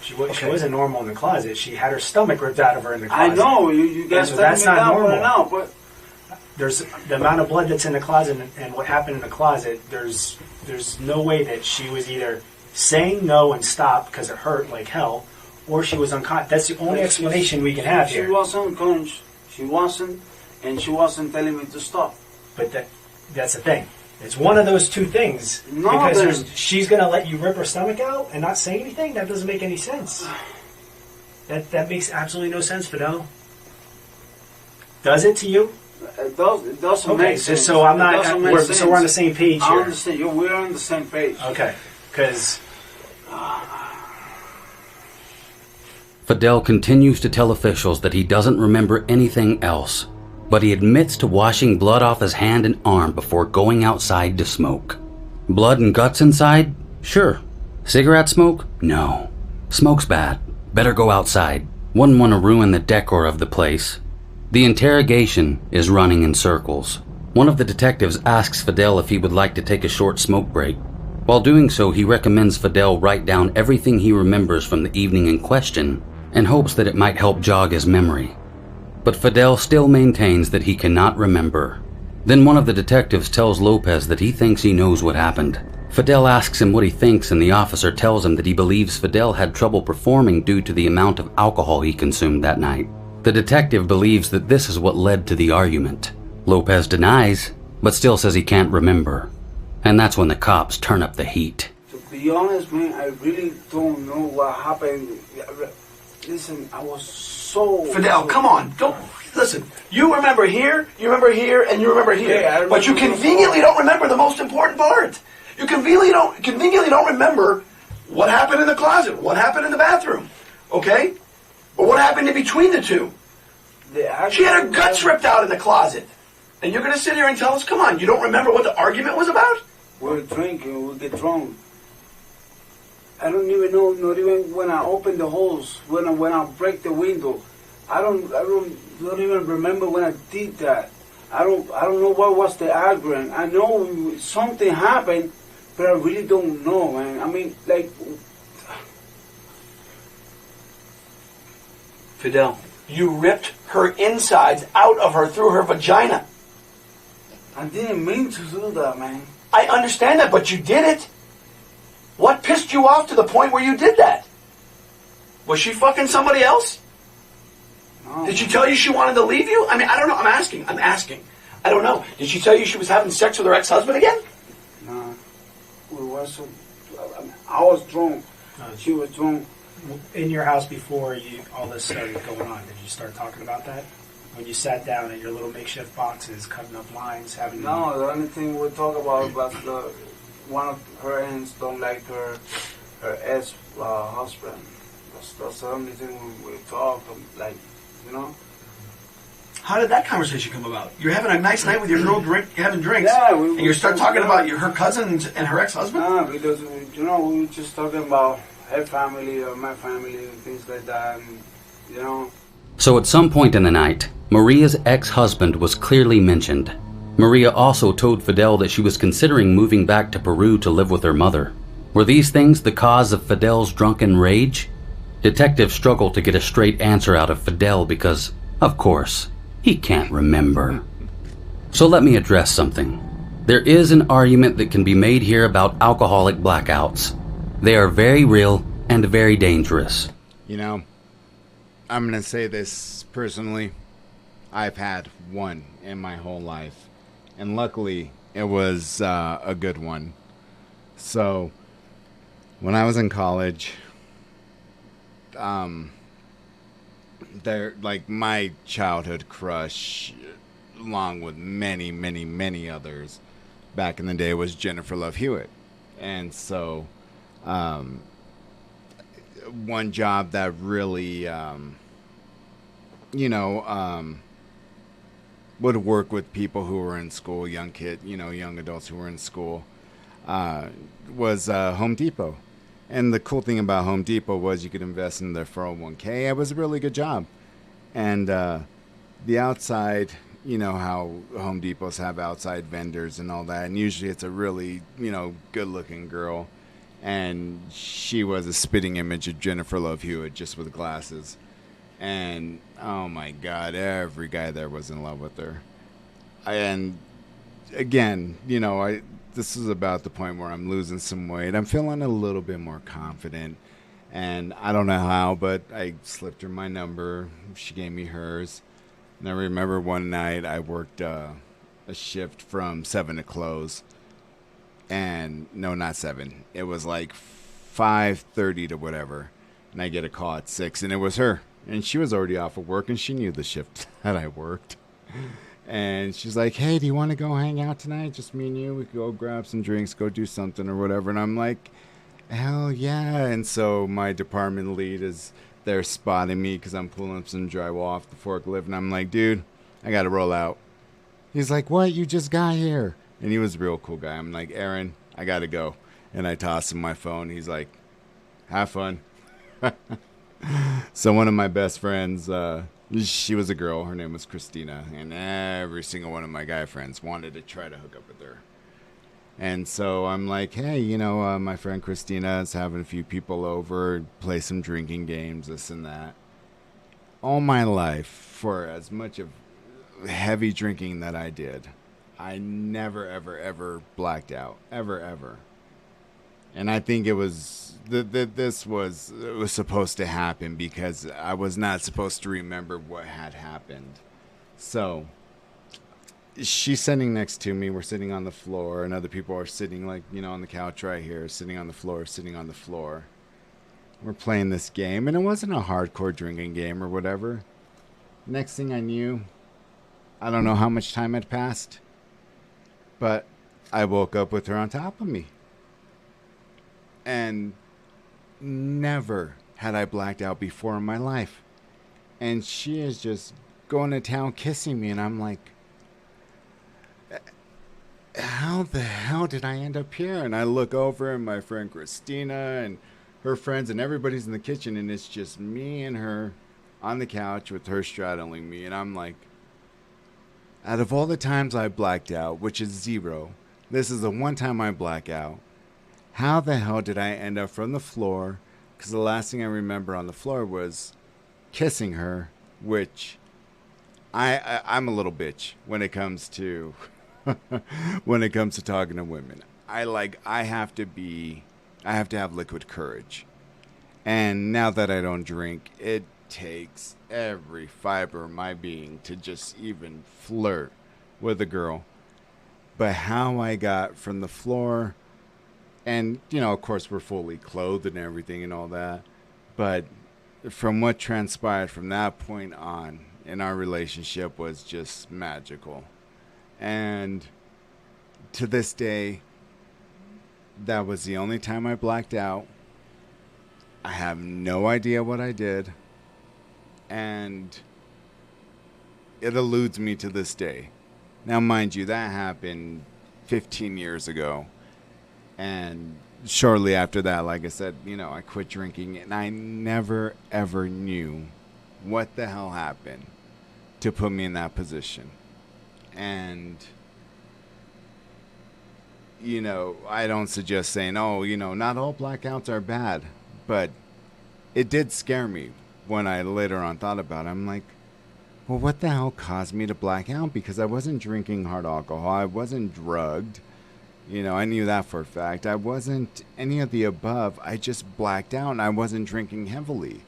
She wasn't normal in the closet. She had her stomach ripped out of her in the closet. I know you guys. So that's not normal. Now, but there's the amount of blood that's in the closet and what happened in the closet. There's no way that she was either saying no and stop because it hurt like hell, or she was unconscious. That's the only explanation we can have here. She wasn't unconscious. She wasn't, and she wasn't telling me to stop. But that's the thing. It's one of those two things. No, because she's going to let you rip her stomach out and not say anything? That doesn't make any sense. That makes absolutely no sense, Fidel. Does it to you? It doesn't make sense. So I'm not. So we're on the same page here. I understand. We're on the same page. Okay, because Fidel continues to tell officials that he doesn't remember anything else, but he admits to washing blood off his hand and arm before going outside to smoke. Blood and guts inside? Sure. Cigarette smoke? No. Smoke's bad. Better go outside. Wouldn't want to ruin the decor of the place. The interrogation is running in circles. One of the detectives asks Fidel if he would like to take a short smoke break. While doing so, he recommends Fidel write down everything he remembers from the evening in question and hopes that it might help jog his memory. But Fidel still maintains that he cannot remember. Then one of the detectives tells Lopez that he thinks he knows what happened. Fidel asks him what he thinks, and the officer tells him that he believes Fidel had trouble performing due to the amount of alcohol he consumed that night. The detective believes that this is what led to the argument. Lopez denies, but still says he can't remember. And that's when the cops turn up the heat. To be honest, man, I really don't know what happened. Listen, I was so... Fidel, come on. Don't... Listen, you remember here, and you remember here. Yeah, but you conveniently don't remember the most important part. You conveniently don't remember what happened in the closet, what happened in the bathroom, okay? Or what happened in between the two. She had her guts ripped out in the closet. And you're going to sit here and tell us, come on, you don't remember what the argument was about? We're drinking, we get drunk. I don't even know, not even when I open the holes, when I break the window. I don't even remember when I did that. I don't know what was the argument. I know something happened, but I really don't know, man. I mean, like... Fidel, you ripped her insides out of her through her vagina. I didn't mean to do that, man. I understand that, but you did it. What pissed you off to the point where you did that? Was she fucking somebody else? No. Did she tell you she wanted to leave you? I mean, I don't know. I'm asking. I don't know. Did she tell you she was having sex with her ex-husband again? No. I was drunk. She was drunk. In your house before all this started going on, did you start talking about that? When you sat down at your little makeshift boxes, cutting up lines, having... No, the only thing we talk about was one of her aunts don't like her ex-husband. That's the only thing we talk, like, you know? How did that conversation come about? You're having a nice night with your girl, having drinks, Yeah, and you start talking about her cousins and her ex-husband? Because, we were just talking about her family or my family and things like that, and, So at some point in the night, Maria's ex-husband was clearly mentioned. Maria also told Fidel that she was considering moving back to Peru to live with her mother. Were these things the cause of Fidel's drunken rage? Detectives struggle to get a straight answer out of Fidel because, of course, he can't remember. So let me address something. There is an argument that can be made here about alcoholic blackouts. They are very real and very dangerous. You know, I'm going to say this personally. I've had one in my whole life. And luckily, it was a good one. So, when I was in college, my childhood crush, along with many, many, many others, back in the day was Jennifer Love Hewitt. And so, one job that really, would work with people who were in school, young adults who were in school, was Home Depot. And the cool thing about Home Depot was you could invest in their 401k. It was a really good job. And the outside, you know how Home Depots have outside vendors and all that. And usually it's a really, good-looking girl. And she was a spitting image of Jennifer Love Hewitt, just with glasses. And, oh my God, every guy there was in love with her. And, again, this is about the point where I'm losing some weight. I'm feeling a little bit more confident. And I don't know how, but I slipped her my number. She gave me hers. And I remember one night I worked a shift from 7 to close. And, no, not 7. It was like 5:30 to whatever. And I get a call at 6, and it was her. And she was already off of work, and she knew the shift that I worked. And she's like, hey, do you want to go hang out tonight? Just me and you. We could go grab some drinks, go do something or whatever. And I'm like, hell yeah. And so my department lead is there spotting me because I'm pulling up some drywall off the forklift. And I'm like, dude, I got to roll out. He's like, what? You just got here. And he was a real cool guy. I'm like, Aaron, I got to go. And I toss him my phone. He's like, have fun. So one of my best friends, she was a girl. Her name was Christina. And every single one of my guy friends wanted to try to hook up with her. And so I'm like, hey, my friend Christina is having a few people over, play some drinking games, this and that. All my life, for as much of heavy drinking that I did, I never, ever, ever blacked out. Ever, ever. And I think it was this was supposed to happen because I was not supposed to remember what had happened. So she's sitting next to me. We're sitting on the floor, and other people are sitting on the couch right here, sitting on the floor. We're playing this game, and it wasn't a hardcore drinking game or whatever. Next thing I knew, I don't know how much time had passed, but I woke up with her on top of me. And never had I blacked out before in my life. And she is just going to town kissing me. And I'm like, how the hell did I end up here? And I look over and my friend Christina and her friends and everybody's in the kitchen. And it's just me and her on the couch with her straddling me. And I'm like, out of all the times I blacked out, which is 0, this is the one time I black out. How the hell did I end up from the floor? Because the last thing I remember on the floor was kissing her, which I'm a little bitch when it comes to talking to women. I have to have liquid courage. And now that I don't drink, it takes every fiber of my being to just even flirt with a girl. But how I got from the floor, and, of course, we're fully clothed and everything and all that. But from what transpired from that point on in our relationship was just magical. And to this day, that was the only time I blacked out. I have no idea what I did. And it eludes me to this day. Now, mind you, that happened 15 years ago. And shortly after that, like I said, I quit drinking, and I never, ever knew what the hell happened to put me in that position. And, I don't suggest saying, not all blackouts are bad, but it did scare me when I later on thought about it. I'm like, well, what the hell caused me to black out? Because I wasn't drinking hard alcohol. I wasn't drugged. I knew that for a fact. I wasn't any of the above. I just blacked out, and I wasn't drinking heavily.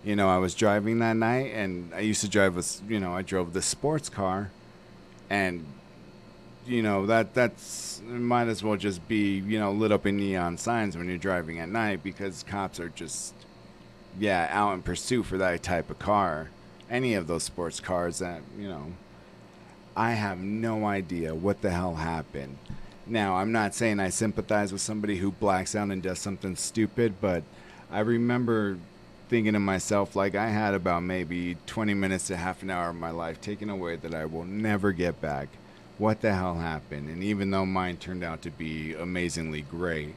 I was driving that night, and I used to drive I drove the sports car, and, that's might as well just be, lit up in neon signs when you're driving at night, because cops are just, out in pursuit for that type of car. Any of those sports cars that, I have no idea what the hell happened. Now, I'm not saying I sympathize with somebody who blacks out and does something stupid, but I remember thinking to myself, like, I had about maybe 20 minutes to half an hour of my life taken away that I will never get back. What the hell happened? And even though mine turned out to be amazingly great,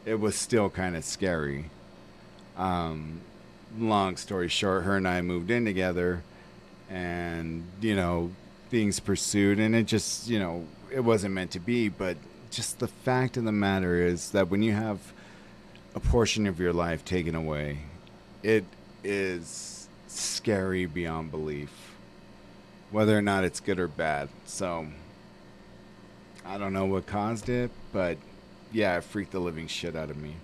it was still kind of scary. Long story short, her and I moved in together, and, things pursued, and it just, it wasn't meant to be. But just the fact of the matter is that when you have a portion of your life taken away, it is scary beyond belief, whether or not it's good or bad. So I don't know what caused it, but it freaked the living shit out of me.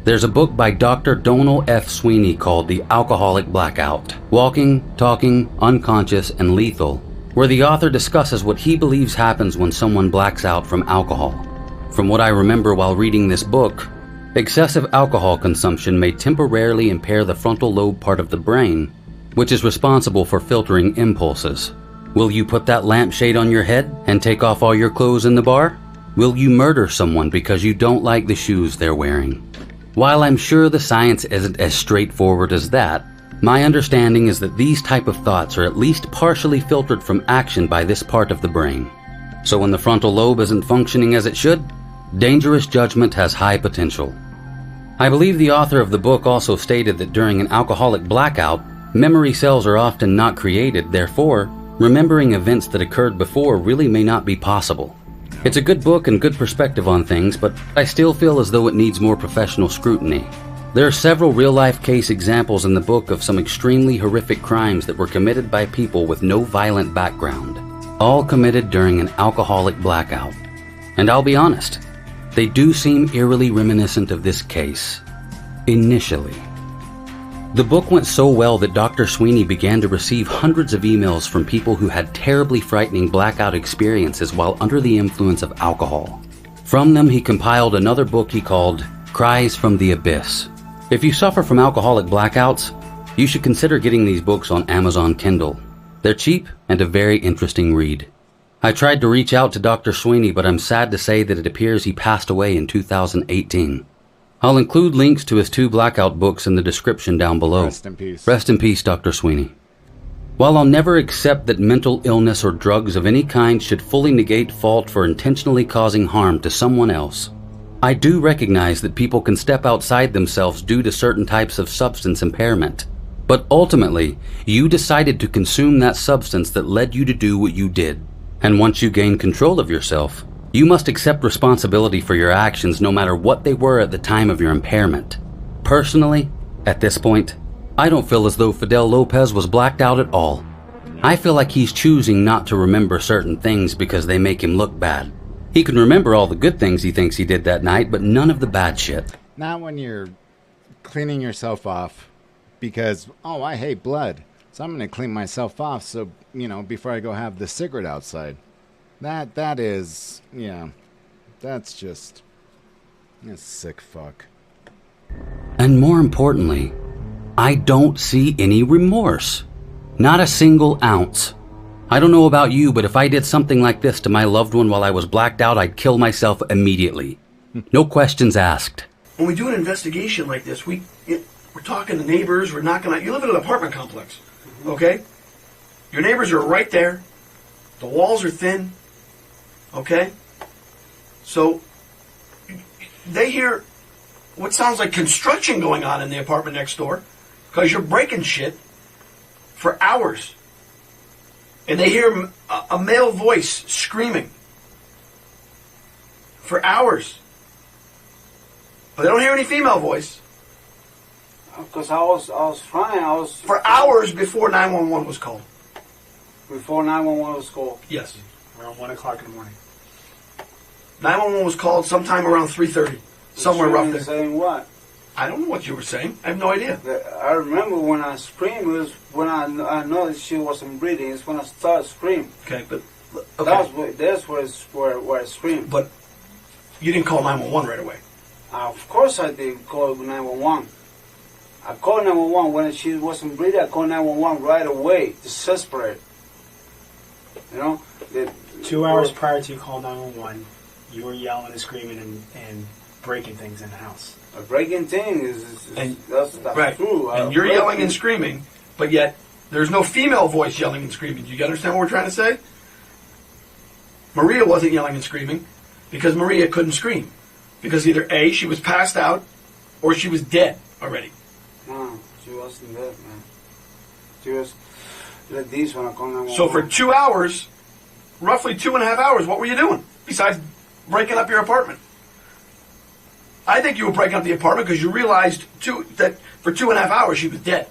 There's a book by Dr. Donal F. Sweeney called The Alcoholic Blackout, Walking, Talking, Unconscious, and Lethal, where the author discusses what he believes happens when someone blacks out from alcohol. From what I remember while reading this book, excessive alcohol consumption may temporarily impair the frontal lobe part of the brain, which is responsible for filtering impulses. Will you put that lampshade on your head and take off all your clothes in the bar? Will you murder someone because you don't like the shoes they're wearing? While I'm sure the science isn't as straightforward as that, my understanding is that these type of thoughts are at least partially filtered from action by this part of the brain. So when the frontal lobe isn't functioning as it should, dangerous judgment has high potential. I believe the author of the book also stated that during an alcoholic blackout, memory cells are often not created, therefore, remembering events that occurred before really may not be possible. It's a good book and good perspective on things, but I still feel as though it needs more professional scrutiny. There are several real-life case examples in the book of some extremely horrific crimes that were committed by people with no violent background, all committed during an alcoholic blackout. And I'll be honest, they do seem eerily reminiscent of this case, initially. The book went so well that Dr. Sweeney began to receive hundreds of emails from people who had terribly frightening blackout experiences while under the influence of alcohol. From them, he compiled another book he called Cries from the Abyss. If you suffer from alcoholic blackouts, you should consider getting these books on Amazon Kindle. They're cheap and a very interesting read. I tried to reach out to Dr. Sweeney, but I'm sad to say that it appears he passed away in 2018. I'll include links to his 2 blackout books in the description down below. Rest in peace. Rest in peace, Dr. Sweeney. While I'll never accept that mental illness or drugs of any kind should fully negate fault for intentionally causing harm to someone else, I do recognize that people can step outside themselves due to certain types of substance impairment. But ultimately, you decided to consume that substance that led you to do what you did. And once you gain control of yourself, you must accept responsibility for your actions no matter what they were at the time of your impairment. Personally, at this point, I don't feel as though Fidel Lopez was blacked out at all. I feel like he's choosing not to remember certain things because they make him look bad. He can remember all the good things he thinks he did that night, but none of the bad shit. Not when you're cleaning yourself off because, I hate blood, so I'm going to clean myself off so, before I go have the cigarette outside. That is, that's just a sick fuck. And more importantly, I don't see any remorse. Not a single ounce. I don't know about you, but if I did something like this to my loved one while I was blacked out, I'd kill myself immediately. No questions asked. When we do an investigation like this, we're talking to neighbors, we're knocking on. You live in an apartment complex, okay? Your neighbors are right there. The walls are thin. Okay? So they hear what sounds like construction going on in the apartment next door because you're breaking shit for hours. And they hear a male voice screaming for hours. But they don't hear any female voice. Because I was fine. For hours before 911 was called. Before 911 was called? Yes. Around 1 o'clock in the morning. 911 was called sometime around 3:30. Somewhere rough there. Saying what? I don't know what you were saying. I have no idea. I remember when I screamed, it was when I noticed she wasn't breathing. It's when I started screaming. Okay, but... Okay. That's where I screamed. But you didn't call 911 right away. Of course I did call 911. I called 911 when she wasn't breathing. I called 911 right away, desperate. You know? 2 hours prior to you call 911, you were yelling and screaming and breaking things in the house. A breaking thing that's right. true. And you're yelling and screaming, but yet there's no female voice yelling and screaming. Do you understand what we're trying to say? Maria wasn't yelling and screaming because Maria couldn't scream. Because either A, she was passed out, or she was dead already. No, she wasn't dead, man. She was like this when I called 911. So for 2 hours, roughly 2.5 hours, what were you doing besides breaking up your apartment? I think you were breaking up the apartment because you realized that for 2.5 hours she was dead.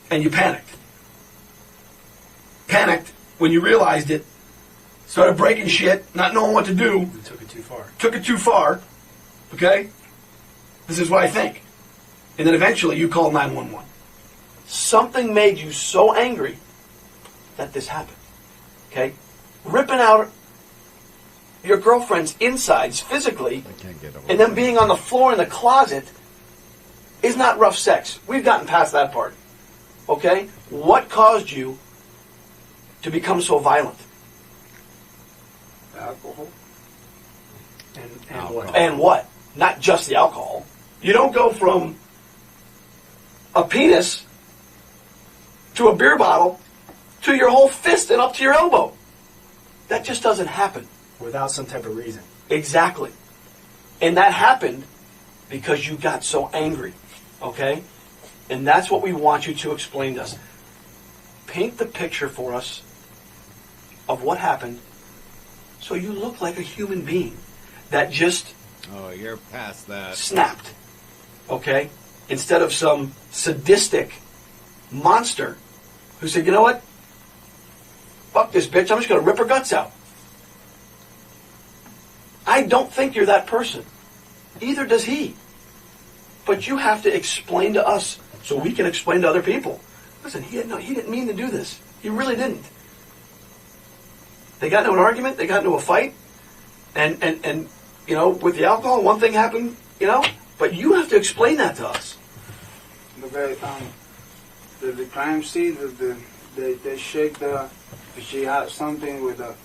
And you panicked. Panicked when you realized it, started breaking shit, not knowing what to do. You took it too far. Took it too far. Okay? This is what I think. And then eventually you called 911. Something made you so angry that this happened. Okay? Ripping out your girlfriend's insides physically and then being on the floor in the closet is not rough sex. We've gotten past that part. Okay? What caused you to become so violent? Alcohol. And what? And what? Not just the alcohol. You don't go from a penis to a beer bottle to your whole fist and up to your elbow. That just doesn't happen. Without some type of reason. Exactly. And that happened because you got so angry. Okay? And that's what we want you to explain to us. Paint the picture for us of what happened so you look like a human being that just... Oh, you're past that. Snapped. Okay? Instead of some sadistic monster who said, you know what? Fuck this bitch, I'm just going to rip her guts out. I don't think you're that person. Either does he. But you have to explain to us so we can explain to other people. Listen, he didn't mean to do this. He really didn't. They got into an argument, they got into a fight, and you know, with the alcohol, one thing happened, you know, but you have to explain that to us. Okay, the crime scene, they shake she had something with the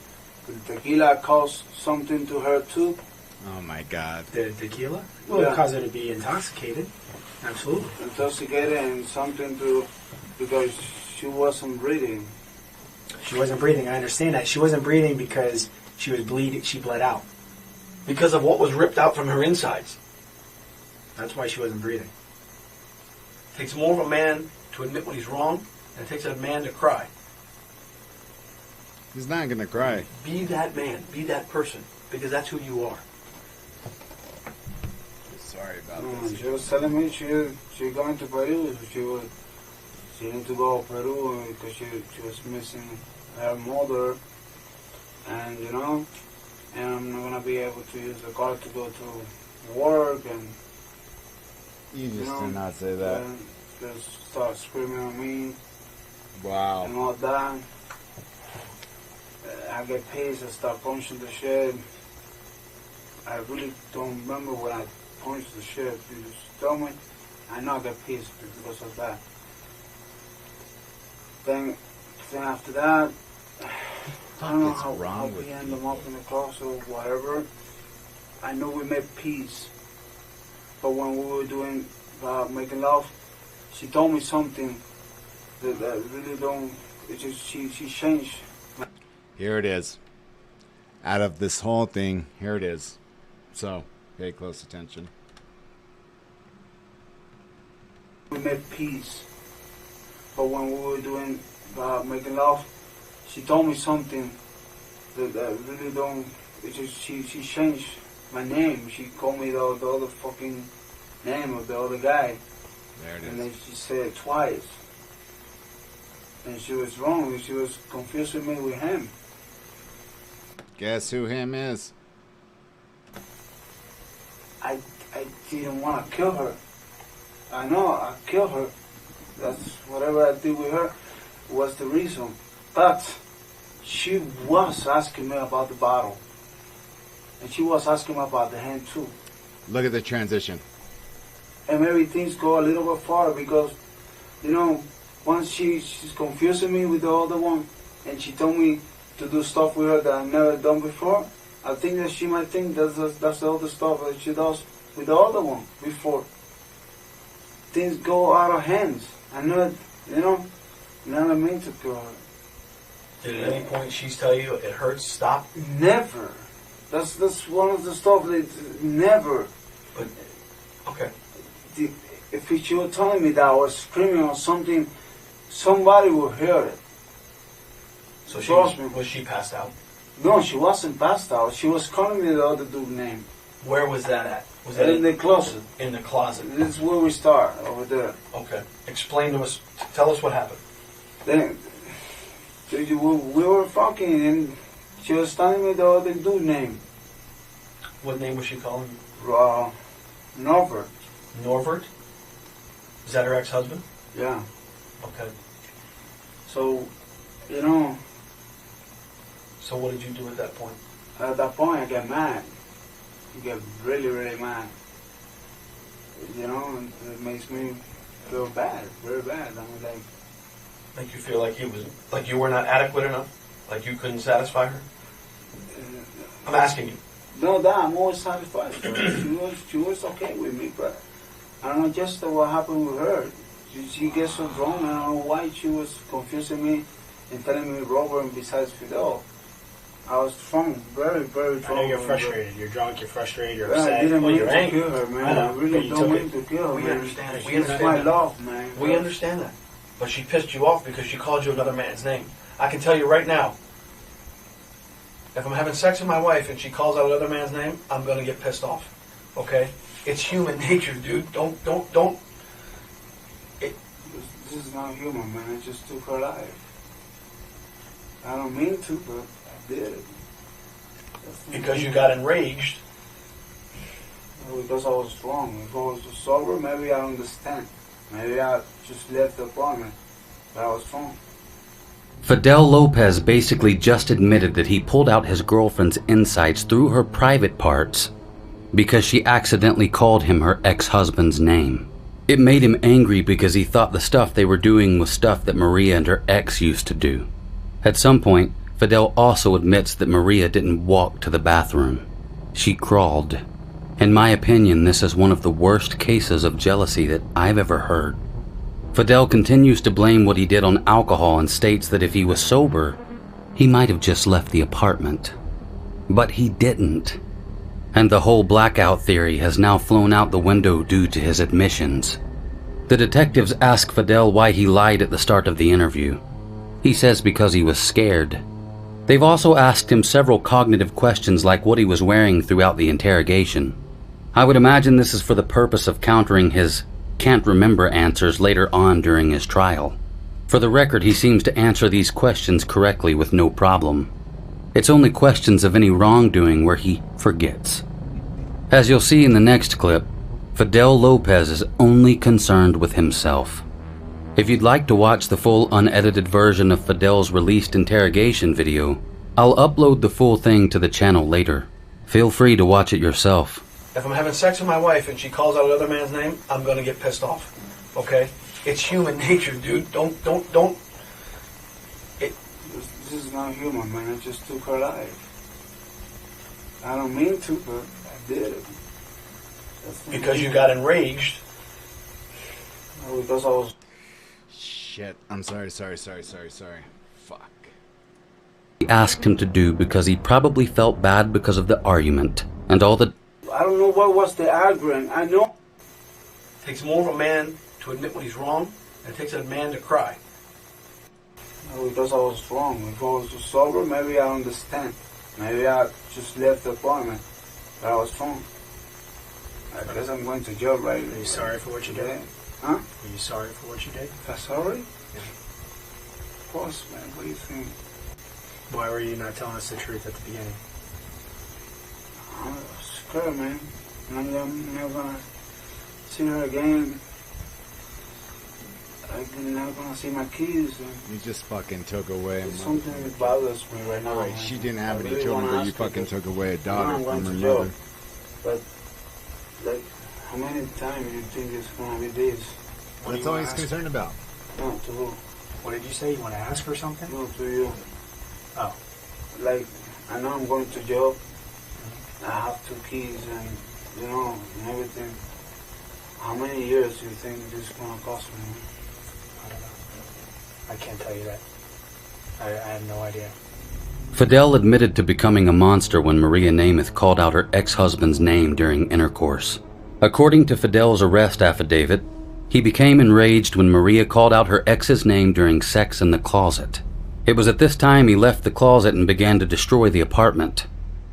tequila caused something to her too. Oh my God. The tequila? Well, it caused her to be intoxicated. Absolutely. Intoxicated and something to, because she wasn't breathing. She wasn't breathing. I understand that. She wasn't breathing because she was bleeding. She bled out. Because of what was ripped out from her insides. That's why she wasn't breathing. It takes more of a man to admit when he's wrong than it takes a man to cry. He's not going to cry. Be that man. Be that person. Because that's who you are. Sorry about this. She was telling me she going to Peru. She needed to go to Peru because she was missing her mother. And, you know, and I'm not going to be able to use the car to go to work. And You just did not say that. Just start screaming at me. Wow. And all that. I get pissed, I start punching the shit. I really don't remember when I punched the shit. You just tell me. I know I get pissed because of that. Then after that, I don't know how we end them up in the cross or whatever. I know we made peace. But when we were doing making love, she told me something that I really don't. It just she changed. Here it is. Out of this whole thing, here it is. So pay close attention. We made peace, but when we were doing making love, she told me something that I really don't. It just she changed my name. She called me the other fucking name of the other guy. There it is. And then she said it twice. And she was wrong. She was confusing me with him. Guess who him is? I didn't want to kill her. I know I killed her. That's whatever I did with her was the reason. But she was asking me about the bottle. And she was asking me about the hand too. Look at the transition. And maybe things go a little bit farther because, you know, once she's confusing me with the other one and she told me to do stuff with her that I've never done before, I think that she might think that's the other stuff that she does with the other one before. Things go out of hands. I know, you know, never mean to kill her. Did at any point she tell you it hurts, stop? Never. That's one of the stuff that never. But, okay. If she was telling me that I was screaming or something, somebody would hear it. So was she passed out? No, she wasn't passed out. She was calling me the other dude's name. Where was that at? Was that in the closet? In the closet. This is where we start, over there. Okay. Explain to us, tell us what happened. Then, we were fucking and she was telling me the other dude's name. What name was she calling you? Norbert. Norbert? Is that her ex-husband? Yeah. Okay. So, you know. So what did you do at that point? At that point, I get mad. I get really, really mad. You know, and it makes me feel bad, very bad. I mean, like. Make you feel like you were not adequate enough? Like you couldn't satisfy her? I'm asking you. No, that I'm always satisfied. She was okay with me, but I don't know just what happened with her. She gets so drunk. I don't know why she was confusing me and telling me Robert and besides Fidel. I was drunk, very, very drunk. I know you're frustrated. You're drunk. You're frustrated. You're upset. I didn't mean you're to angry. kill her, man. I really don't mean to kill her. We man. understand it. She's my love, man. We understand that. But she pissed you off because she called you another man's name. I can tell you right now, if I'm having sex with my wife and she calls out another man's name, I'm going to get pissed off. Okay? It's human nature, dude. Don't. This is not human, man. I just took her life. I don't mean to, but I did it. Because you got enraged. Because I was drunk. If I was sober, maybe I understand. Maybe I just left the apartment. But I was drunk. Fidel Lopez basically just admitted that he pulled out his girlfriend's insides through her private parts because she accidentally called him her ex-husband's name. It made him angry because he thought the stuff they were doing was stuff that Maria and her ex used to do. At some point, Fidel also admits that Maria didn't walk to the bathroom. She crawled. In my opinion, this is one of the worst cases of jealousy that I've ever heard. Fidel continues to blame what he did on alcohol and states that if he was sober, he might have just left the apartment. But he didn't. And the whole blackout theory has now flown out the window due to his admissions. The detectives ask Fidel why he lied at the start of the interview. He says because he was scared. They've also asked him several cognitive questions like what he was wearing throughout the interrogation. I would imagine this is for the purpose of countering his can't remember answers later on during his trial. For the record, he seems to answer these questions correctly with no problem. It's only questions of any wrongdoing where he forgets. As you'll see in the next clip, Fidel Lopez is only concerned with himself. If you'd like to watch the full unedited version of Fidel's released interrogation video, I'll upload the full thing to the channel later. Feel free to watch it yourself. If I'm having sex with my wife and she calls out another man's name, I'm going to get pissed off. Okay? It's human nature, dude. Don't. This is not human, man. I just took her life. I don't mean to, but I did it. Because you got enraged. Because I was... Shit. I'm sorry. Fuck. He asked him to do because he probably felt bad because of the argument and all the... I don't know what was the argument. I know... It takes more of a man to admit when he's wrong than it takes a man to cry. Because I was wrong. If I was sober, maybe I understand. Maybe I just left the apartment. But I was wrong. I guess I'm going to jail right now. Are you sorry for what you did? Huh? Are you sorry for what you did? Am I sorry? Yeah. Of course, man. What do you think? Why were you not telling us the truth at the beginning? I was scared, man. I'm never gonna see her again. I'm never gonna see my kids. You just fucking took away. Something that bothers me right now. Right, she didn't have any children, but you fucking took away a daughter from her mother. But, like, how many times do you think it's gonna be this? That's all he's concerned about. No, to who? What did you say? You want to ask her something? No, to you. Oh. Like, I know I'm going to jail. I have 2 kids and, you know, and everything. How many years do you think this is going to cost me? I don't know. I can't tell you that. I have no idea. Fidel admitted to becoming a monster when Maria Nemeth called out her ex-husband's name during intercourse. According to Fidel's arrest affidavit, he became enraged when Maria called out her ex's name during sex in the closet. It was at this time he left the closet and began to destroy the apartment.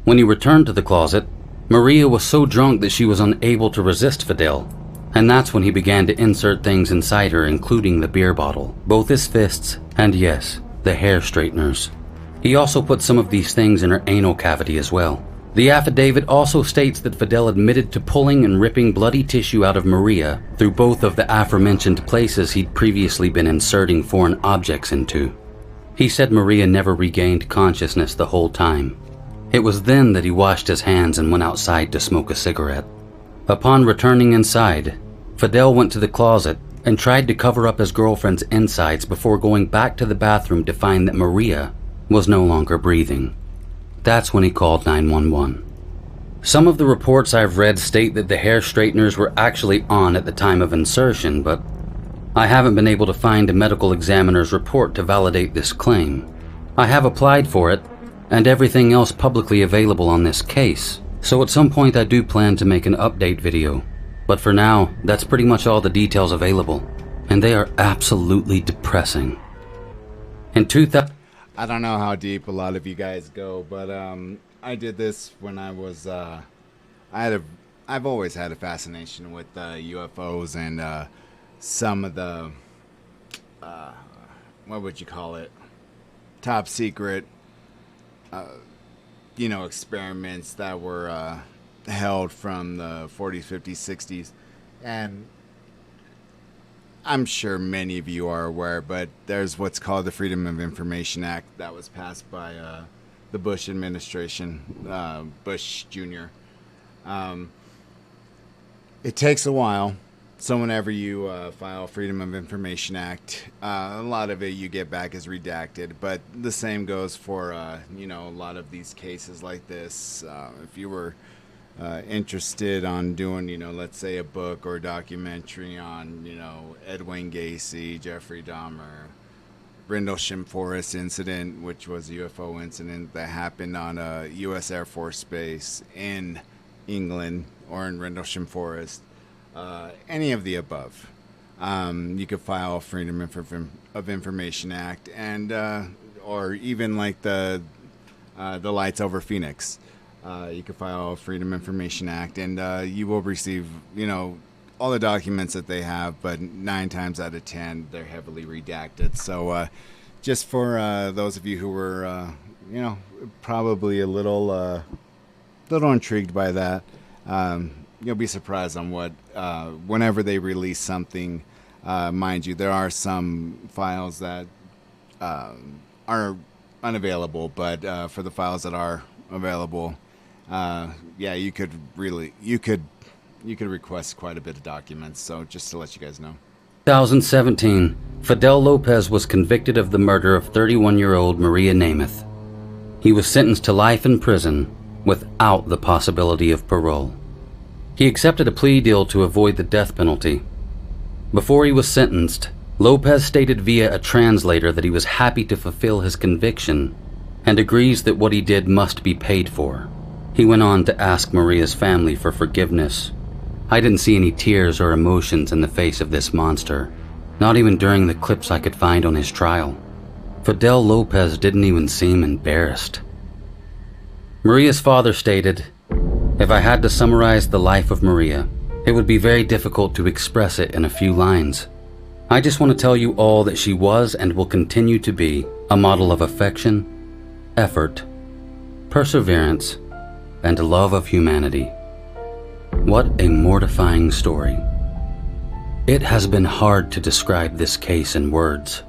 When he returned to the closet, Maria was so drunk that she was unable to resist Fidel, and that's when he began to insert things inside her, including the beer bottle, both his fists, and yes, the hair straighteners. He also put some of these things in her anal cavity as well. The affidavit also states that Fidel admitted to pulling and ripping bloody tissue out of Maria through both of the aforementioned places he'd previously been inserting foreign objects into. He said Maria never regained consciousness the whole time. It was then that he washed his hands and went outside to smoke a cigarette. Upon returning inside, Fidel went to the closet and tried to cover up his girlfriend's insides before going back to the bathroom to find that Maria was no longer breathing. That's when he called 911. Some of the reports I've read state that the hair straighteners were actually on at the time of insertion, but I haven't been able to find a medical examiner's report to validate this claim. I have applied for it, and everything else publicly available on this case, so at some point I do plan to make an update video. But for now, that's pretty much all the details available, and they are absolutely depressing. In 2000... I don't know how deep a lot of you guys go, but I did this when I was I've always had a fascination with UFOs and some of the what would you call it, top secret experiments that were held from the 40s, 50s, 60s, and I'm sure many of you are aware, but there's what's called the Freedom of Information Act that was passed by the Bush administration, Bush Jr. It takes a while. So whenever you file Freedom of Information Act, a lot of it you get back is redacted. But the same goes for, a lot of these cases like this. If you were interested on doing, let's say a book or a documentary on, Edwin Gacy, Jeffrey Dahmer, Rendlesham Forest incident, which was a UFO incident that happened on a U.S. Air Force base in England or in Rendlesham Forest, any of the above, you could file Freedom of Information Act, and or even like the lights over Phoenix. You can file a Freedom Information Act, and you will receive, all the documents that they have, but 9 times out of 10, they're heavily redacted. So just for those of you who were, probably a little intrigued by that, you'll be surprised on what, whenever they release something, mind you, there are some files that are unavailable, but for the files that are available, you could request quite a bit of documents. So just to let you guys know. 2017, Fidel Lopez was convicted of the murder of 31-year-old Maria Nemeth. He was sentenced to life in prison without the possibility of parole. He accepted a plea deal to avoid the death penalty. Before he was sentenced, Lopez stated via a translator that he was happy to fulfill his conviction and agrees that what he did must be paid for. He went on to ask Maria's family for forgiveness. I didn't see any tears or emotions in the face of this monster, not even during the clips I could find on his trial. Fidel Lopez didn't even seem embarrassed. Maria's father stated, "If I had to summarize the life of Maria, it would be very difficult to express it in a few lines. I just want to tell you all that she was and will continue to be a model of affection, effort, perseverance, and love of humanity." What a mortifying story. It has been hard to describe this case in words.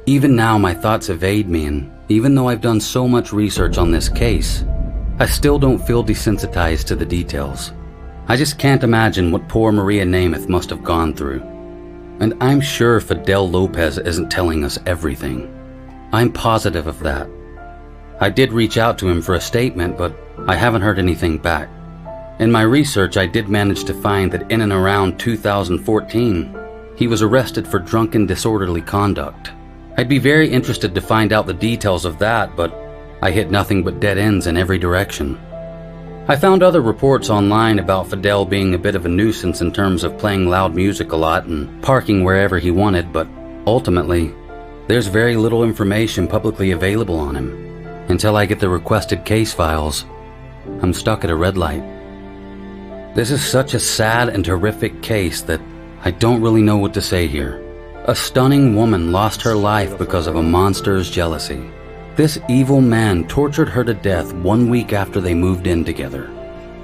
Even now my thoughts evade me, and even though I've done so much research on this case, I still don't feel desensitized to the details. I just can't imagine what poor Maria Nemeth must have gone through. And I'm sure Fidel Lopez isn't telling us everything. I'm positive of that. I did reach out to him for a statement, but I haven't heard anything back. In my research, I did manage to find that in and around 2014, he was arrested for drunken disorderly conduct. I'd be very interested to find out the details of that, but I hit nothing but dead ends in every direction. I found other reports online about Fidel being a bit of a nuisance in terms of playing loud music a lot and parking wherever he wanted, but ultimately, there's very little information publicly available on him. Until I get the requested case files, I'm stuck at a red light. This is such a sad and horrific case that I don't really know what to say here. A stunning woman lost her life because of a monster's jealousy. This evil man tortured her to death 1 week after they moved in together.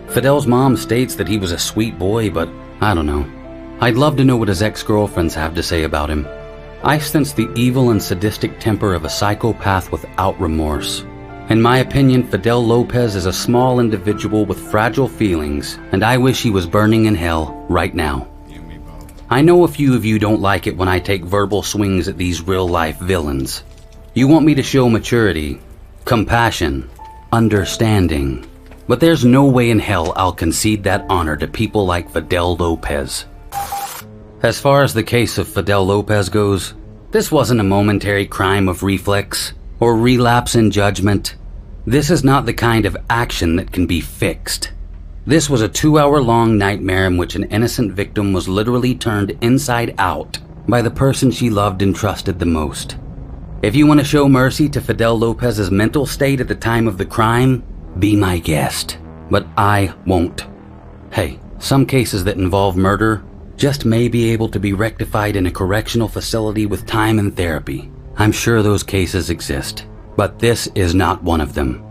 Fidel's mom states that he was a sweet boy, but I don't know. I'd love to know what his ex-girlfriends have to say about him. I sense the evil and sadistic temper of a psychopath without remorse. In my opinion, Fidel Lopez is a small individual with fragile feelings, and I wish he was burning in hell right now. I know a few of you don't like it when I take verbal swings at these real-life villains. You want me to show maturity, compassion, understanding, but there's no way in hell I'll concede that honor to people like Fidel Lopez. As far as the case of Fidel Lopez goes, this wasn't a momentary crime of reflex or relapse in judgment. This is not the kind of action that can be fixed. This was a 2-hour-long nightmare in which an innocent victim was literally turned inside out by the person she loved and trusted the most. If you want to show mercy to Fidel Lopez's mental state at the time of the crime, be my guest. But I won't. Hey, some cases that involve murder just may be able to be rectified in a correctional facility with time and therapy. I'm sure those cases exist, but this is not one of them.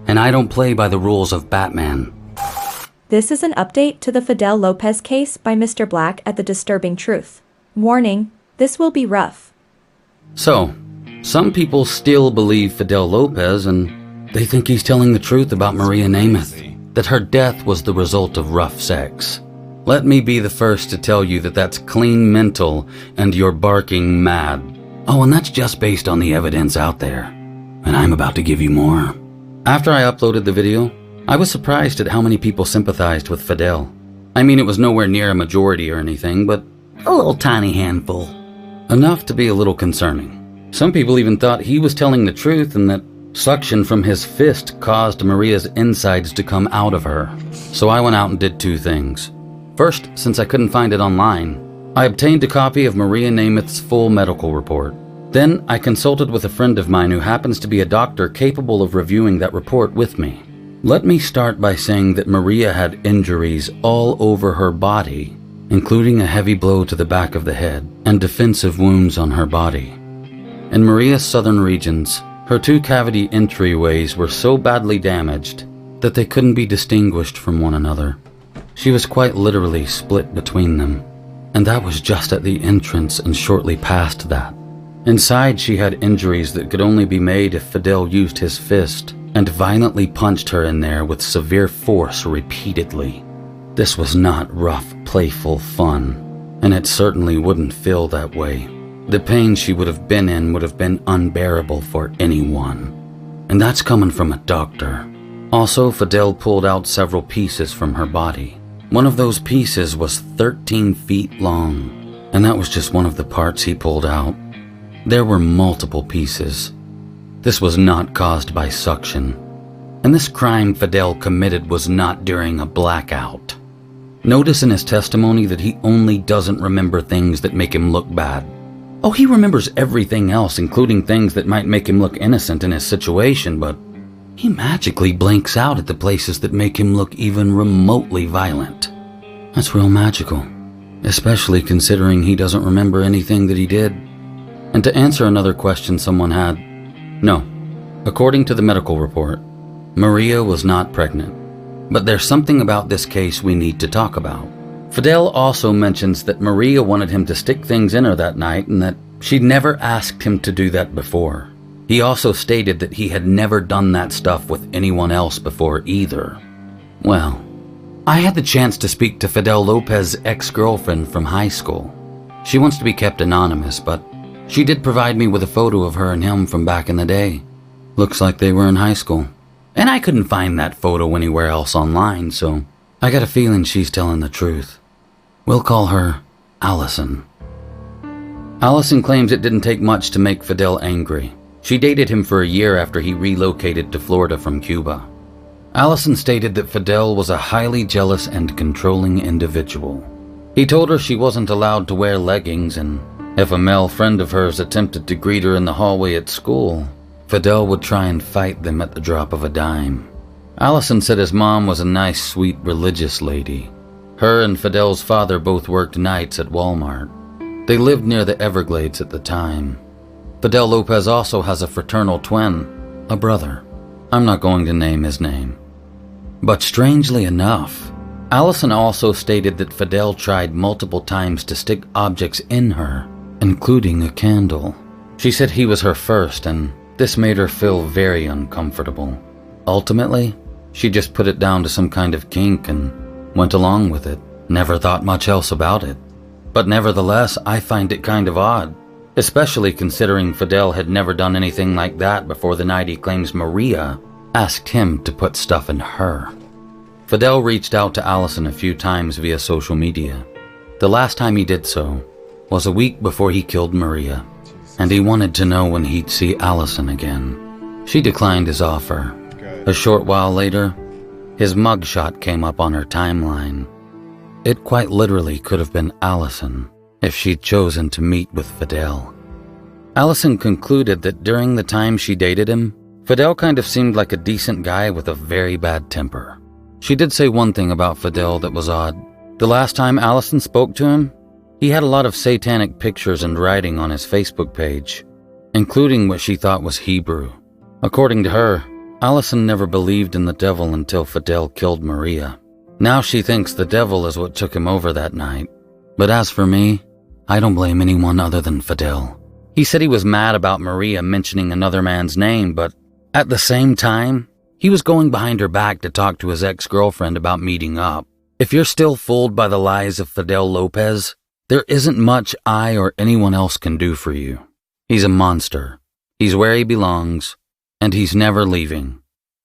And I don't play by the rules of Batman. This is an update to the Fidel Lopez case by Mr. Black at The Disturbing Truth. Warning, this will be rough. So, some people still believe Fidel Lopez, and they think he's telling the truth about Maria Nemeth, that her death was the result of rough sex. Let me be the first to tell you that that's clean mental and you're barking mad. Oh, and that's just based on the evidence out there. And I'm about to give you more. After I uploaded the video, I was surprised at how many people sympathized with Fidel. I mean, it was nowhere near a majority or anything, but a little tiny handful. Enough to be a little concerning. Some people even thought he was telling the truth and that suction from his fist caused Maria's insides to come out of her. So I went out and did 2 things. First, since I couldn't find it online, I obtained a copy of Maria Nemeth's full medical report. Then I consulted with a friend of mine who happens to be a doctor capable of reviewing that report with me. Let me start by saying that Maria had injuries all over her body, including a heavy blow to the back of the head and defensive wounds on her body. In Maria's southern regions, her 2 cavity entryways were so badly damaged that they couldn't be distinguished from one another. She was quite literally split between them, and that was just at the entrance and shortly past that. Inside, she had injuries that could only be made if Fidel used his fist and violently punched her in there with severe force repeatedly. This was not rough, playful fun, and it certainly wouldn't feel that way. The pain she would have been in would have been unbearable for anyone. And that's coming from a doctor. Also, Fidel pulled out several pieces from her body. One of those pieces was 13 feet long, And that was just one of the parts he pulled out. There were multiple pieces. This was not caused by suction. And this crime Fidel committed was not during a blackout. Notice in his testimony that he only doesn't remember things that make him look bad. Oh, he remembers everything else, including things that might make him look innocent in his situation, but he magically blanks out at the places that make him look even remotely violent. That's real magical, especially considering he doesn't remember anything that he did. And to answer another question someone had, no. According to the medical report, Maria was not pregnant. But there's something about this case we need to talk about. Fidel also mentions that Maria wanted him to stick things in her that night and that she'd never asked him to do that before. He also stated that he had never done that stuff with anyone else before either. Well, I had the chance to speak to Fidel Lopez's ex-girlfriend from high school. She wants to be kept anonymous, but she did provide me with a photo of her and him from back in the day. Looks like they were in high school. And I couldn't find that photo anywhere else online, so I got a feeling she's telling the truth. We'll call her Allison. Allison claims it didn't take much to make Fidel angry. She dated him for a year after he relocated to Florida from Cuba. Allison stated that Fidel was a highly jealous and controlling individual. He told her she wasn't allowed to wear leggings, and if a male friend of hers attempted to greet her in the hallway at school, Fidel would try and fight them at the drop of a dime. Allison said his mom was a nice, sweet, religious lady. Her and Fidel's father both worked nights at Walmart. They lived near the Everglades at the time. Fidel Lopez also has a fraternal twin, a brother. I'm not going to name his name. But strangely enough, Allison also stated that Fidel tried multiple times to stick objects in her, including a candle. She said he was her first, and this made her feel very uncomfortable. Ultimately, she just put it down to some kind of kink and went along with it, never thought much else about it. But nevertheless, I find it kind of odd, especially considering Fidel had never done anything like that before the night he claims Maria asked him to put stuff in her. Fidel reached out to Allison a few times via social media. The last time he did so was a week before he killed Maria, and he wanted to know when he'd see Allison again. She declined his offer. A short while later, his mugshot came up on her timeline. It quite literally could have been Allison if she'd chosen to meet with Fidel. Allison concluded that during the time she dated him, Fidel kind of seemed like a decent guy with a very bad temper. She did say one thing about Fidel that was odd. The last time Allison spoke to him, he had a lot of satanic pictures and writing on his Facebook page, including what she thought was Hebrew. According to her, Allison never believed in the devil until Fidel killed Maria. Now she thinks the devil is what took him over that night. But as for me, I don't blame anyone other than Fidel. He said he was mad about Maria mentioning another man's name, but at the same time, he was going behind her back to talk to his ex-girlfriend about meeting up. If you're still fooled by the lies of Fidel Lopez, there isn't much I or anyone else can do for you. He's a monster. He's where he belongs, and he's never leaving.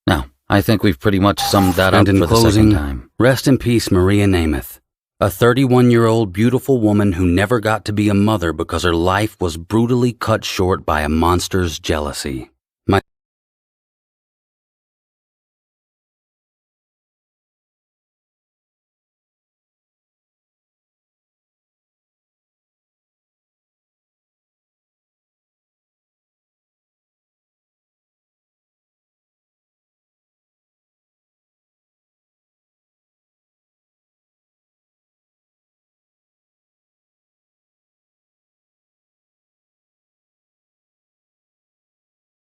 Now, I think we've pretty much summed that up for the second time. Rest in peace, Maria Nemeth, a 31-year-old beautiful woman who never got to be a mother because her life was brutally cut short by a monster's jealousy.